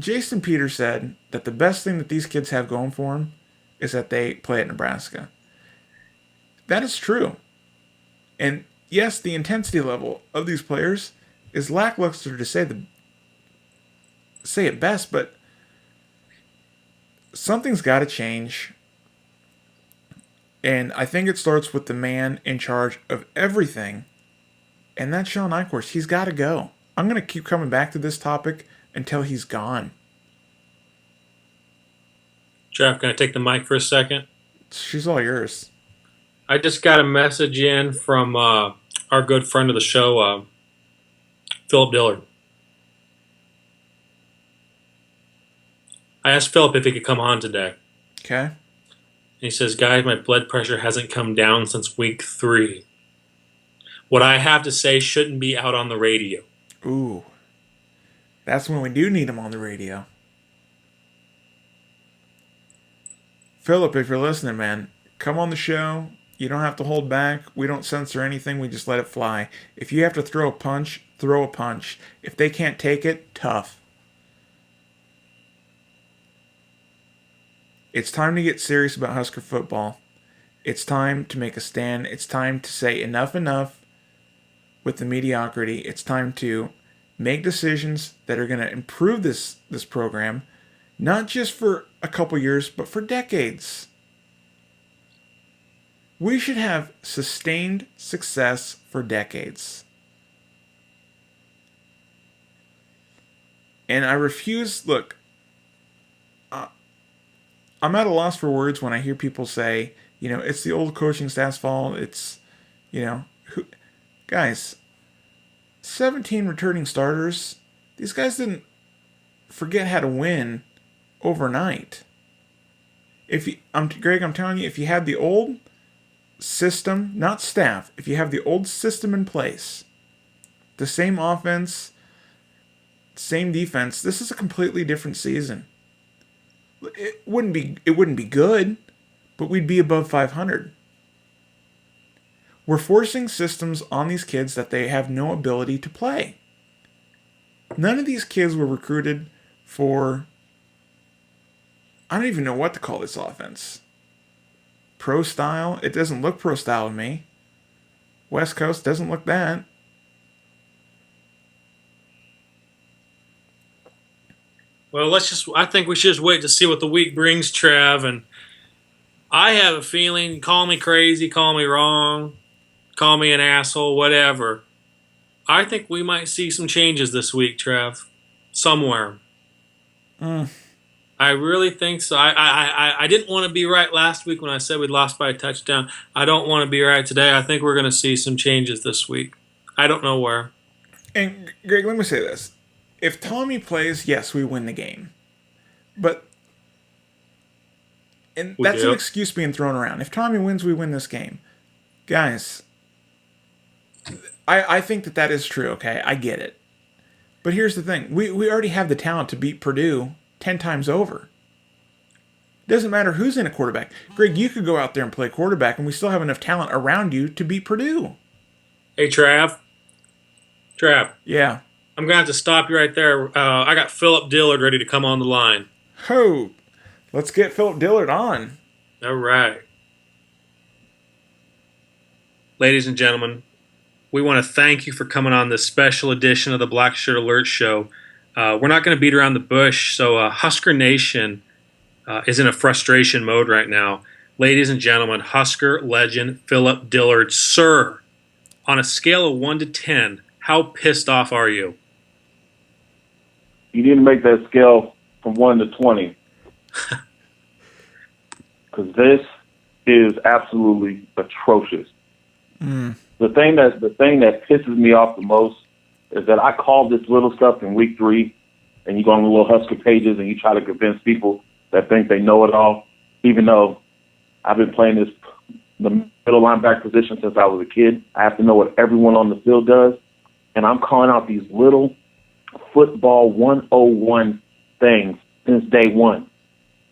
Jason Peters said that the best thing that these kids have going for them is that they play at Nebraska. That is true. And yes, the intensity level of these players is lackluster to say it best, but something's got to change. And I think it starts with the man in charge of everything, and that's Sean Eichhorst. He's got to go. I'm going to keep coming back to this topic until he's gone. Jeff, can I take the mic for a second? She's all yours. I just got a message in from our good friend of the show, Phillip Dillard. I asked Phillip if he could come on today. Okay. And he says, guys, my blood pressure hasn't come down since week 3. What I have to say shouldn't be out on the radio. Ooh. That's when we do need him on the radio. Phillip, if you're listening, man, come on the show. You don't have to hold back. We don't censor anything. We just let it fly. If you have to throw a punch, throw a punch. If they can't take it, tough. It's time to get serious about Husker football. It's time to make a stand. It's time to say enough with the mediocrity. It's time to make decisions that are going to improve this program, not just for a couple years, but for decades. We should have sustained success for decades. And I refuse, look, I'm at a loss for words when I hear people say, it's the old coaching staff's fault. It's, guys, 17 returning starters. These guys didn't forget how to win overnight. Greg, I'm telling you, if you had the old system, not staff, if you have the old system in place, the same offense, same defense, this is a completely different season. It wouldn't be good, but we'd be above 500. We're forcing systems on these kids that they have no ability to play. None of these kids were recruited for, I don't even know what to call this offense. Pro style? It doesn't look pro style to me. West Coast doesn't look that. Well, I think we should just wait to see what the week brings, Trav. And I have a feeling, call me crazy, call me wrong, call me an asshole, whatever. I think we might see some changes this week, Trav. Somewhere. I really think so. I didn't want to be right last week when I said we lost by a touchdown. I don't want to be right today. I think we're going to see some changes this week. I don't know where. And, Greg, let me say this. If Tommy plays, yes, we win the game. But, and that's an excuse being thrown around. If Tommy wins, we win this game. Guys, I think that is true, okay? I get it. But here's the thing. We already have the talent to beat Purdue 10 times over. It doesn't matter who's in a quarterback. Greg, you could go out there and play quarterback, and we still have enough talent around you to beat Purdue. Hey, Trav. Yeah. I'm going to have to stop you right there. I got Phillip Dillard ready to come on the line. Oh, let's get Phillip Dillard on. All right. Ladies and gentlemen, we want to thank you for coming on this special edition of the Blackshirt Alert Show. We're not going to beat around the bush, so Husker Nation is in a frustration mode right now. Ladies and gentlemen, Husker legend Phillip Dillard. Sir, on a scale of 1 to 10, how pissed off are you? You need to make that scale from 1 to 20. Because this is absolutely atrocious. The thing that pisses me off the most is that I called this little stuff in week 3, and you go on the little Husker pages and you try to convince people that think they know it all, even though I've been playing the middle linebacker position since I was a kid. I have to know what everyone on the field does, and I'm calling out these little football 101 things since day one.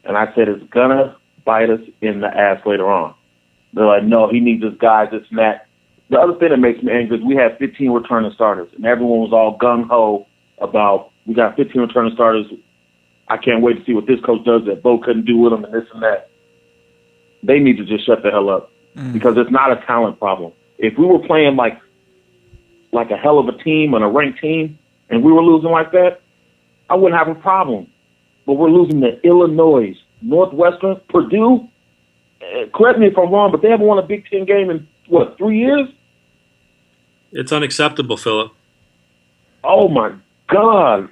And I said it's going to bite us in the ass later on. They're like, no, he needs this guy, this and that. The other thing that makes me angry is we had 15 returning starters, and everyone was all gung-ho about we got 15 returning starters. I can't wait to see what this coach does that Bo couldn't do with him and this and that. They need to just shut the hell up because it's not a talent problem. If we were playing like a hell of a team and a ranked team and we were losing like that, I wouldn't have a problem. But we're losing to Illinois, Northwestern, Purdue. Correct me if I'm wrong, but they haven't won a Big Ten game in, 3 years? It's unacceptable, Philip. Oh, my God.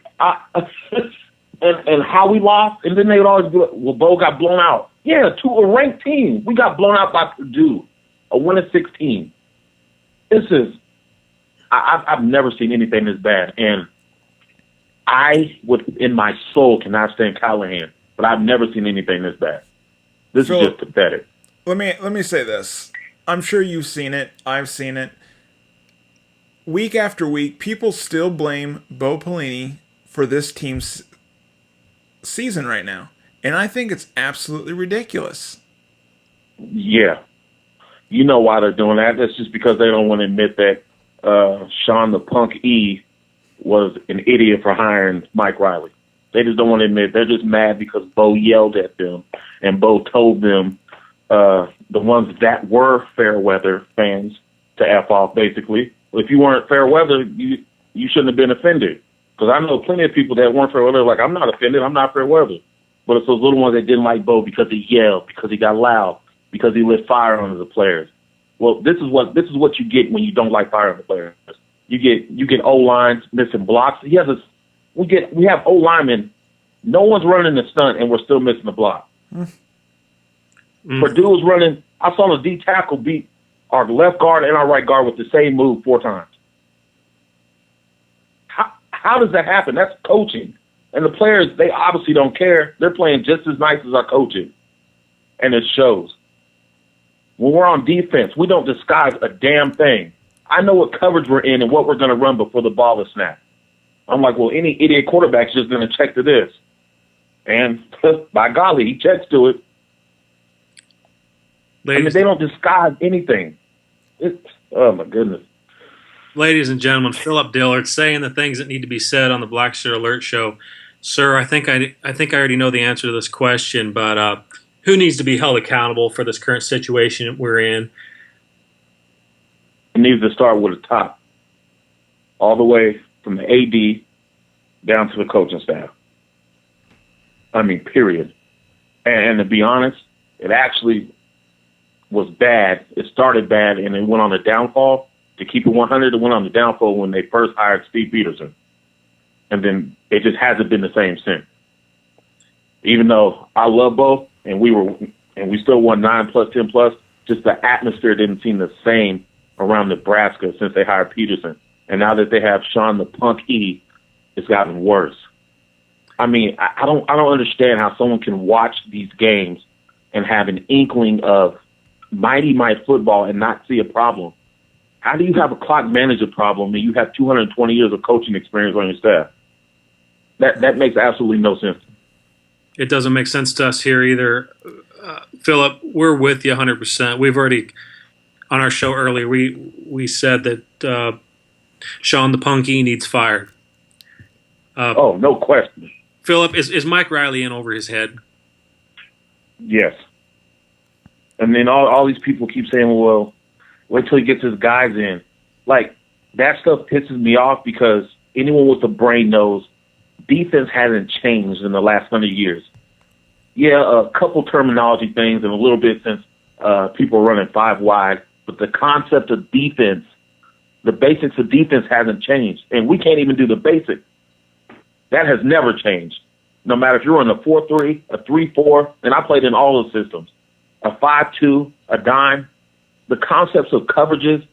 And how we lost, and then they would always be like, well, Bo got blown out. Yeah, to a ranked team. We got blown out by Purdue, a win of 16. This is, I've never seen anything this bad. And I would, in my soul, cannot stand Callahan, but I've never seen anything this bad. This is just pathetic. Let me say this. I'm sure you've seen it. I've seen it. Week after week, people still blame Bo Pelini for this team's season right now. And I think it's absolutely ridiculous. Yeah. You know why they're doing that. That's just because they don't want to admit that Sean the Punk E was an idiot for hiring Mike Riley. They just don't want to admit. They're just mad because Bo yelled at them and Bo told them, the ones that were fair weather fans, to F off, basically. If you weren't fair weather, you shouldn't have been offended. Because I know plenty of people that weren't fair weather, like, I'm not offended, I'm not fair weather. But it's those little ones that didn't like Bo because he yelled, because he got loud, because he lit fire under the players. Well, this is what you get when you don't like fire on the players. You get O lines missing blocks. We have O linemen. No one's running the stunt, and we're still missing the block. Purdue was running. I saw the D tackle beat our left guard and our right guard with the same move 4 times. How does that happen? That's coaching. And the players, they obviously don't care. They're playing just as nice as our coaching. And it shows. When we're on defense, we don't disguise a damn thing. I know what coverage we're in and what we're going to run before the ball is snapped. I'm like, well, any idiot quarterback's just going to check to this. And by golly, he checks to it. Ladies, they don't disguise anything. Oh, my goodness. Ladies and gentlemen, Phillip Dillard saying the things that need to be said on the Blackshirt Alert Show. Sir, I think I already know the answer to this question, but who needs to be held accountable for this current situation we're in? It needs to start with the top, all the way from the AD down to the coaching staff. I mean, period. And to be honest, it actually was bad. It started bad, and it went on a downfall. To keep it 100, it went on the downfall when they first hired Steve Peterson. And then it just hasn't been the same since. Even though I love both, and we still won 9+, 10+, just the atmosphere didn't seem the same around Nebraska since they hired Peterson. And now that they have Sean the Punk E, it's gotten worse. I mean, I don't understand how someone can watch these games and have an inkling of mighty football and not see a problem. How do you have a clock manager problem and you have 220 years of coaching experience on your staff? That makes absolutely no sense. It doesn't make sense to us here either. Philip, we're with you 100%. We've already, on our show earlier, we said that Sean the Punky needs fired. No question. Philip, is Mike Riley in over his head? Yes. And then all these people keep saying, well, wait till he gets his guys in. Like, that stuff pisses me off because anyone with a brain knows defense hasn't changed in the last 100 years. Yeah, a couple terminology things and a little bit since people are running 5 wide, but the concept of defense, the basics of defense hasn't changed. And we can't even do the basics. That has never changed. No matter if you're in a 4-3, a 3-4, and I played in all those systems, a 5-2, a dime, the concepts of coverages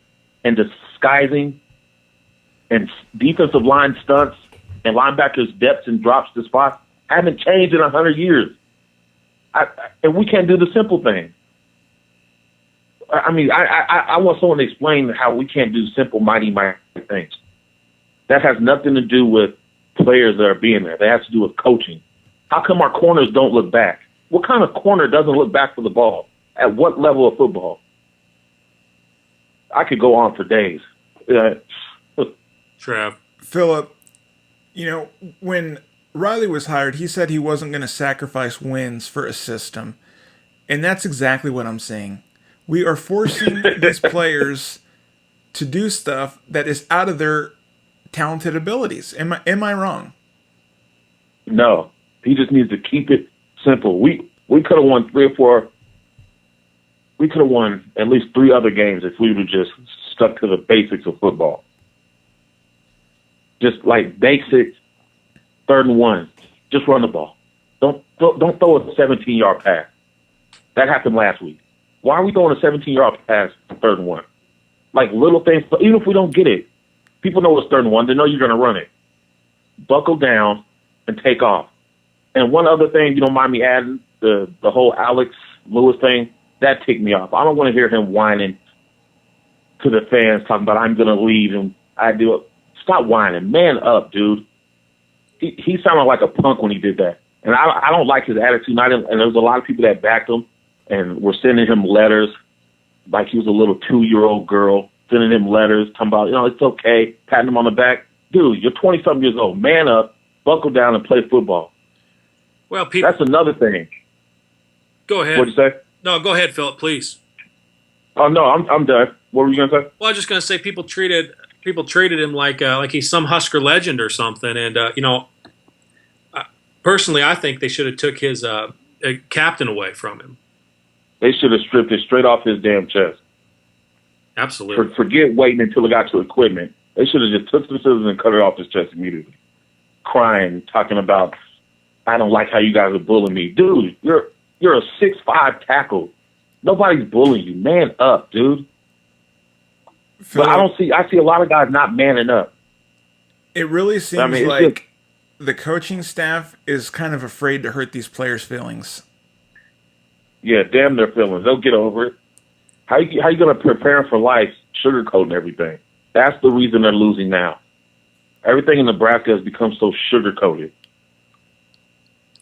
and disguising and defensive line stunts and linebackers' depths and drops to spots haven't changed in 100 years. And we can't do the simple thing. I mean, I want someone to explain how we can't do simple, mighty things. That has nothing to do with players that are being there. That has to do with coaching. How come our corners don't look back? What kind of corner doesn't look back for the ball? At what level of football? I could go on for days. Trav. Philip, when Riley was hired, he said he wasn't going to sacrifice wins for a system. And that's exactly what I'm saying. We are forcing these players to do stuff that is out of their talented abilities. Am I wrong? No. He just needs to keep it simple. We could have won 3 or 4. We could have won at least 3 other games if we would have just stuck to the basics of football. Just like basics, 3rd and 1. Just run the ball. Don't throw a 17-yard pass. That happened last week. Why are we throwing a 17-yard pass to 3rd and 1? Like little things, even if we don't get it, people know it's 3rd and 1. They know you're going to run it. Buckle down and take off. And one other thing, you don't mind me adding, the whole Alex Lewis thing, that ticked me off. I don't want to hear him whining to the fans, talking about I'm going to leave and I do it. Stop whining. Man up, dude. He sounded like a punk when he did that. And I don't like his attitude. And there was a lot of people that backed him and were sending him letters like he was a little 2-year-old girl, sending him letters, talking about, it's okay, patting him on the back. Dude, you're 20-something years old. Man up, buckle down, and play football. Well, people, that's another thing. Go ahead. What'd you say? No, go ahead, Philip, please. Oh, no, I'm done. What were you going to say? Well, I was just going to say people treated him like he's some Husker legend or something. And, personally, I think they should have took his captain away from him. They should have stripped it straight off his damn chest. Absolutely. Forget waiting until it got to equipment. They should have just took some scissors and cut it off his chest immediately. Crying, talking about, I don't like how you guys are bullying me. Dude, you're a 6'5" tackle. Nobody's bullying you. Man up, dude. But I see a lot of guys not manning up. It really seems like the coaching staff is kind of afraid to hurt these players' feelings. Yeah, damn their feelings. They'll get over it. How you going to prepare them for life sugarcoating everything? That's the reason they're losing now. Everything in Nebraska has become so sugar-coated.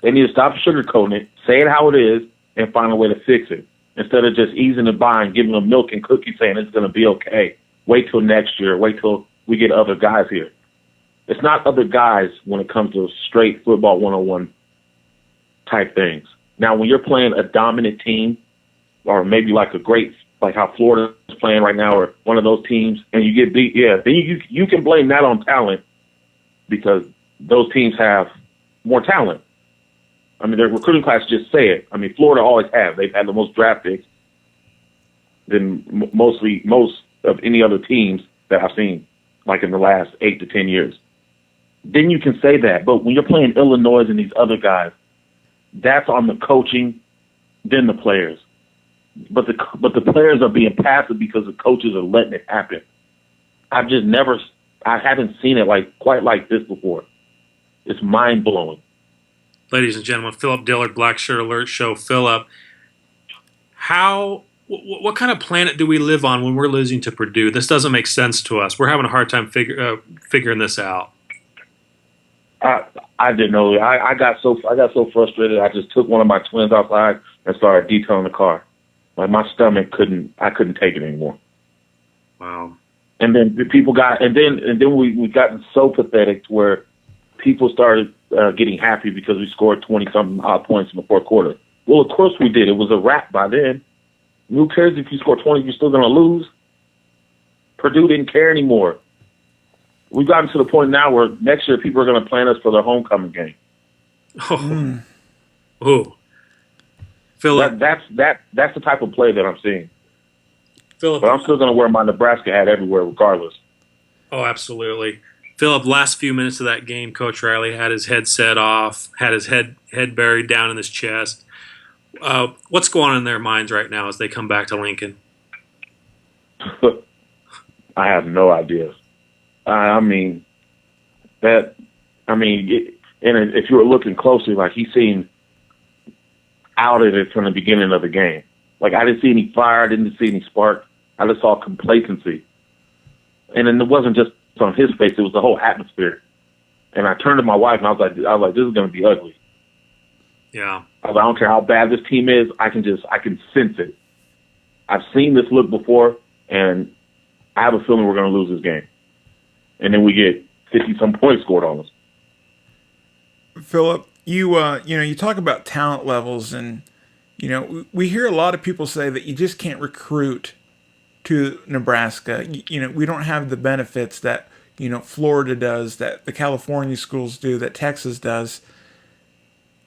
They need to stop sugarcoating it, say it how it is, and find a way to fix it. Instead of just easing it by and giving them milk and cookies saying it's going to be okay. Wait till next year. Wait till we get other guys here. It's not other guys when it comes to straight football 101 type things. Now, when you're playing a dominant team, or maybe like how Florida's playing right now, or one of those teams, and you get beat, then you can blame that on talent because those teams have more talent. I mean, their recruiting class just say it. I mean, Florida always have. They've had the most draft picks than most of any other teams that I've seen, like in the last 8 to 10 years. Then you can say that. But when you're playing Illinois and these other guys, that's on the coaching, then the players. But the players are being passive because the coaches are letting it happen. I haven't seen it quite like this before. It's mind blowing. Ladies and gentlemen, Phillip Dillard, Blackshirt Alert Show. Phillip, what kind of planet do we live on when we're losing to Purdue? This doesn't make sense to us. We're having a hard time figuring this out. I didn't know. I got so frustrated. I just took one of my twins outside and started detailing the car. Like my stomach I couldn't take it anymore. Wow. And then people we gotten so pathetic to where people started getting happy because we scored 20-something odd points in the fourth quarter. Well, of course we did. It was a wrap by then. Who cares if you score 20? You're still going to lose. Purdue didn't care anymore. We've gotten to the point now where next year people are going to plan us for their homecoming game. Oh, Phillip, that's the type of play that I'm seeing. Phillip, but I'm still going to wear my Nebraska hat everywhere, regardless. Oh, absolutely, Phillip. Last few minutes of that game, Coach Riley had his headset off, had his head buried down in his chest. What's going on in their minds right now as they come back to Lincoln? I have no idea. And if you were looking closely, like he seemed out of it from the beginning of the game. Like I didn't see any fire, I didn't see any spark. I just saw complacency. And then it wasn't just on his face; it was the whole atmosphere. And I turned to my wife and I was like, "This is going to be ugly." Yeah. I don't care how bad this team is. I can sense it. I've seen this look before, and I have a feeling we're going to lose this game. And then we get 50-some points scored on us. Philip, you talk about talent levels, and we hear a lot of people say that you just can't recruit to Nebraska. We don't have the benefits that Florida does, that the California schools do, that Texas does.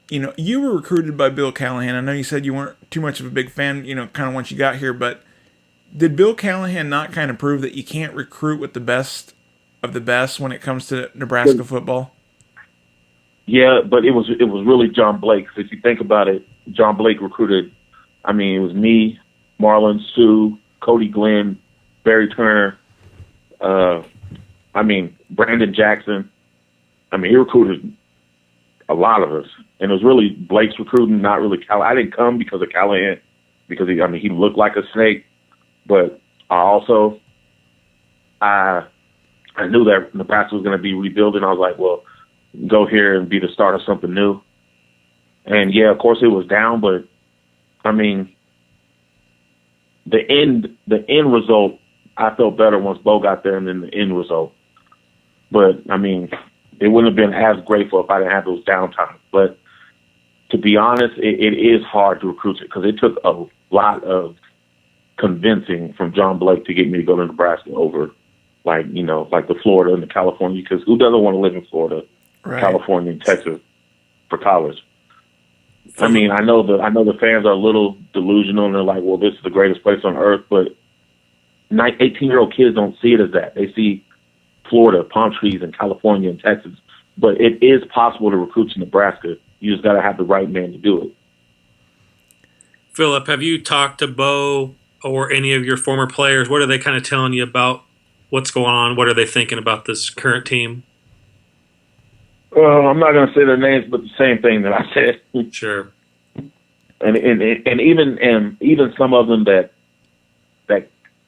You were recruited by Bill Callahan. I know you said you weren't too much of a big fan, kind of once you got here, but did Bill Callahan not kind of prove that you can't recruit with the best of the best when it comes to Nebraska football? Yeah, but it was really John Blake. So if you think about it, John Blake recruited. I mean, it was me, Marlon Sue, Cody Glenn, Barry Turner. Brandon Jackson. I mean, he recruited a lot of us, and it was really Blake's recruiting, not really Callahan. I didn't come because of Callahan, because he looked like a snake. But I knew that Nebraska was going to be rebuilding. I was like, well, go here and be the start of something new. And yeah, of course it was down, but I mean, the end result, I felt better once Bo got there than the end result. But I mean, it wouldn't have been as grateful if I didn't have those downtimes. But to be honest, it is hard to recruit it, because it took a lot of convincing from John Blake to get me to go to Nebraska over, like the Florida and the California, because who doesn't want to live in Florida, right, California, and Texas for college? I mean, I know the fans are a little delusional, and they're like, well, this is the greatest place on earth, but 18-year-old kids don't see it as that. They see Florida, palm trees, and California and Texas. But it is possible to recruit to Nebraska. You just got to have the right man to do it. Philip, have you talked to Bo or any of your former players? What are they kind of telling you about what's going on? What are they thinking about this current team? I'm not going to say their names, but the same thing that I said. Sure. And even some of them that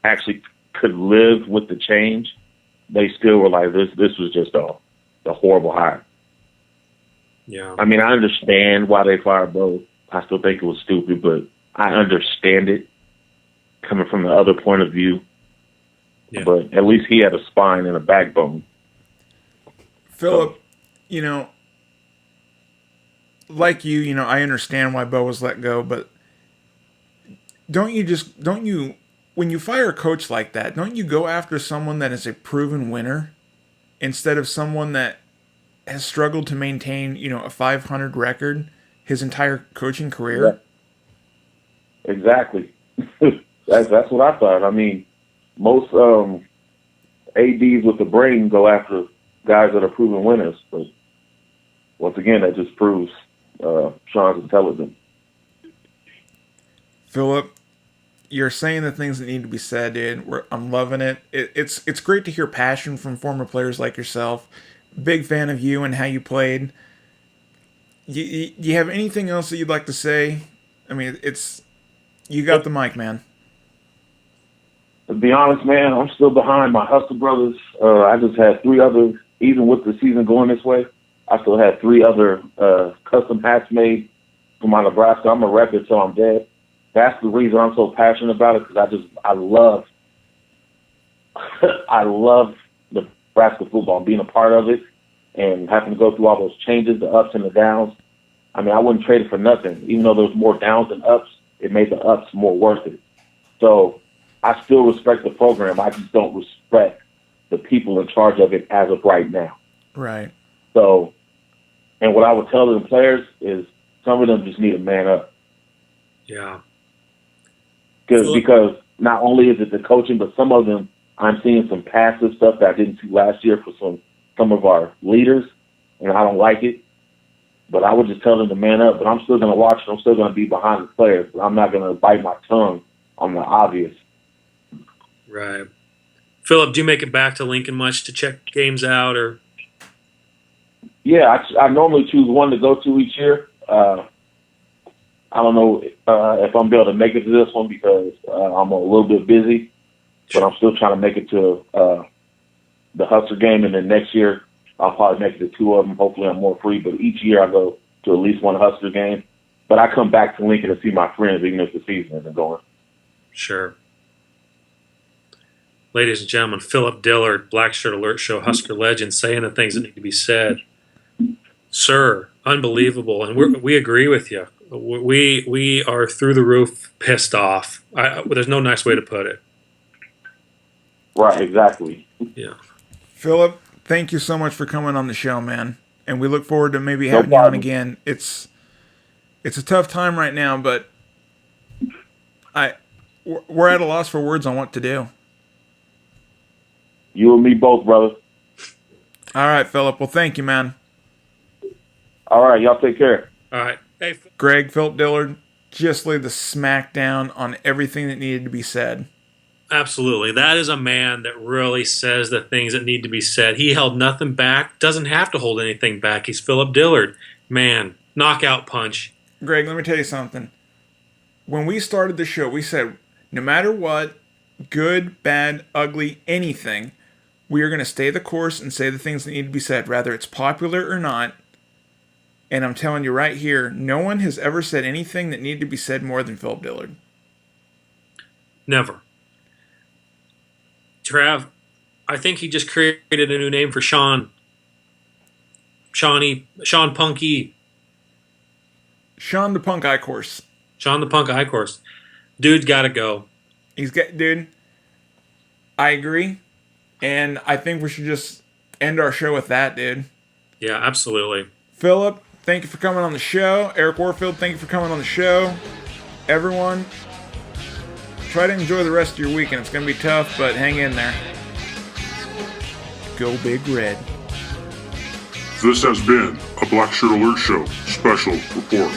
actually could live with the change, they still were like, this was just a horrible hire. Yeah. I mean, I understand why they fired Bo. I still think it was stupid, but I understand it coming from the other point of view. Yeah. But at least he had a spine and a backbone. Philip, like you, I understand why Bo was let go, but don't you, when you fire a coach like that, don't you go after someone that is a proven winner instead of someone that has struggled to maintain, a 500 record his entire coaching career? Yeah. Exactly. That's what I thought. I mean, most ADs with the brain go after guys that are proven winners, but once again, that just proves Sean's intelligence. Philip, you're saying the things that need to be said, dude. I'm loving it. It's great to hear passion from former players like yourself. Big fan of you and how you played. Do you have anything else that you'd like to say? I mean, you got the mic, man. To be honest, man, I'm still behind my Husker brothers. I just had 3 others, even with the season going this way, I still had 3 other custom hats made for my Nebraska. I'm a rep it till I'm dead. That's the reason I'm so passionate about it, because I love Nebraska football, being a part of it, and having to go through all those changes, the ups and the downs. I mean, I wouldn't trade it for nothing. Even though there was more downs than ups, it made the ups more worth it. So I still respect the program. I just don't respect the people in charge of it as of right now. Right. So, and what I would tell the players is some of them just need to man up. Yeah. Because not only is it the coaching, but some of them, I'm seeing some passive stuff that I didn't see last year for some of our leaders, and I don't like it. But I would just tell them to man up. But I'm still going to watch it. I'm still going to be behind the players. But I'm not going to bite my tongue on the obvious. Right. Philip, do you make it back to Lincoln much to check games out? Or? Yeah, I normally choose one to go to each year. I don't know if I'm able to make it to this one because I'm a little bit busy, but I'm still trying to make it to the Husker game, and then next year I'll probably make it to 2 of them. Hopefully I'm more free, but each year I go to at least one Husker game. But I come back to Lincoln to see my friends even if the season isn't going. Sure. Ladies and gentlemen, Phillip Dillard, Blackshirt Alert Show, Husker legend, saying the things that need to be said. Sir, unbelievable, and we agree with you. We are through the roof pissed off. There's no nice way to put it. Right, exactly. Yeah. Philip, thank you so much for coming on the show, man. And we look forward to maybe having you on again. It's a tough time right now, but we're at a loss for words on what to do. You and me both, brother. All right, Philip. Well, thank you, man. All right, y'all take care. All right. Hey, Greg, Phillip Dillard just laid the smackdown on everything that needed to be said. absolutely. That is a man that really says the things that need to be said. He held nothing back. Doesn't have to hold anything back. He's Phillip Dillard. Man, knockout punch. Greg, let me tell you something. When we started the show, we said, no matter what, good, bad, ugly, anything, we are going to stay the course and say the things that need to be said, whether it's popular or not. And I'm telling you right here, no one has ever said anything that needed to be said more than Phillip Dillard. Never. Trav, I think he just created a new name for Sean. Sean Punky. Sean the Punk Icorse. Sean the Punk Icorse. Dude's got to go. Dude, I agree. And I think we should just end our show with that, dude. Yeah, absolutely. Philip, thank you for coming on the show. Eric Warfield, thank you for coming on the show. Everyone, try to enjoy the rest of your weekend. It's going to be tough, but hang in there. Go Big Red. This has been a Blackshirt Alert Show special report.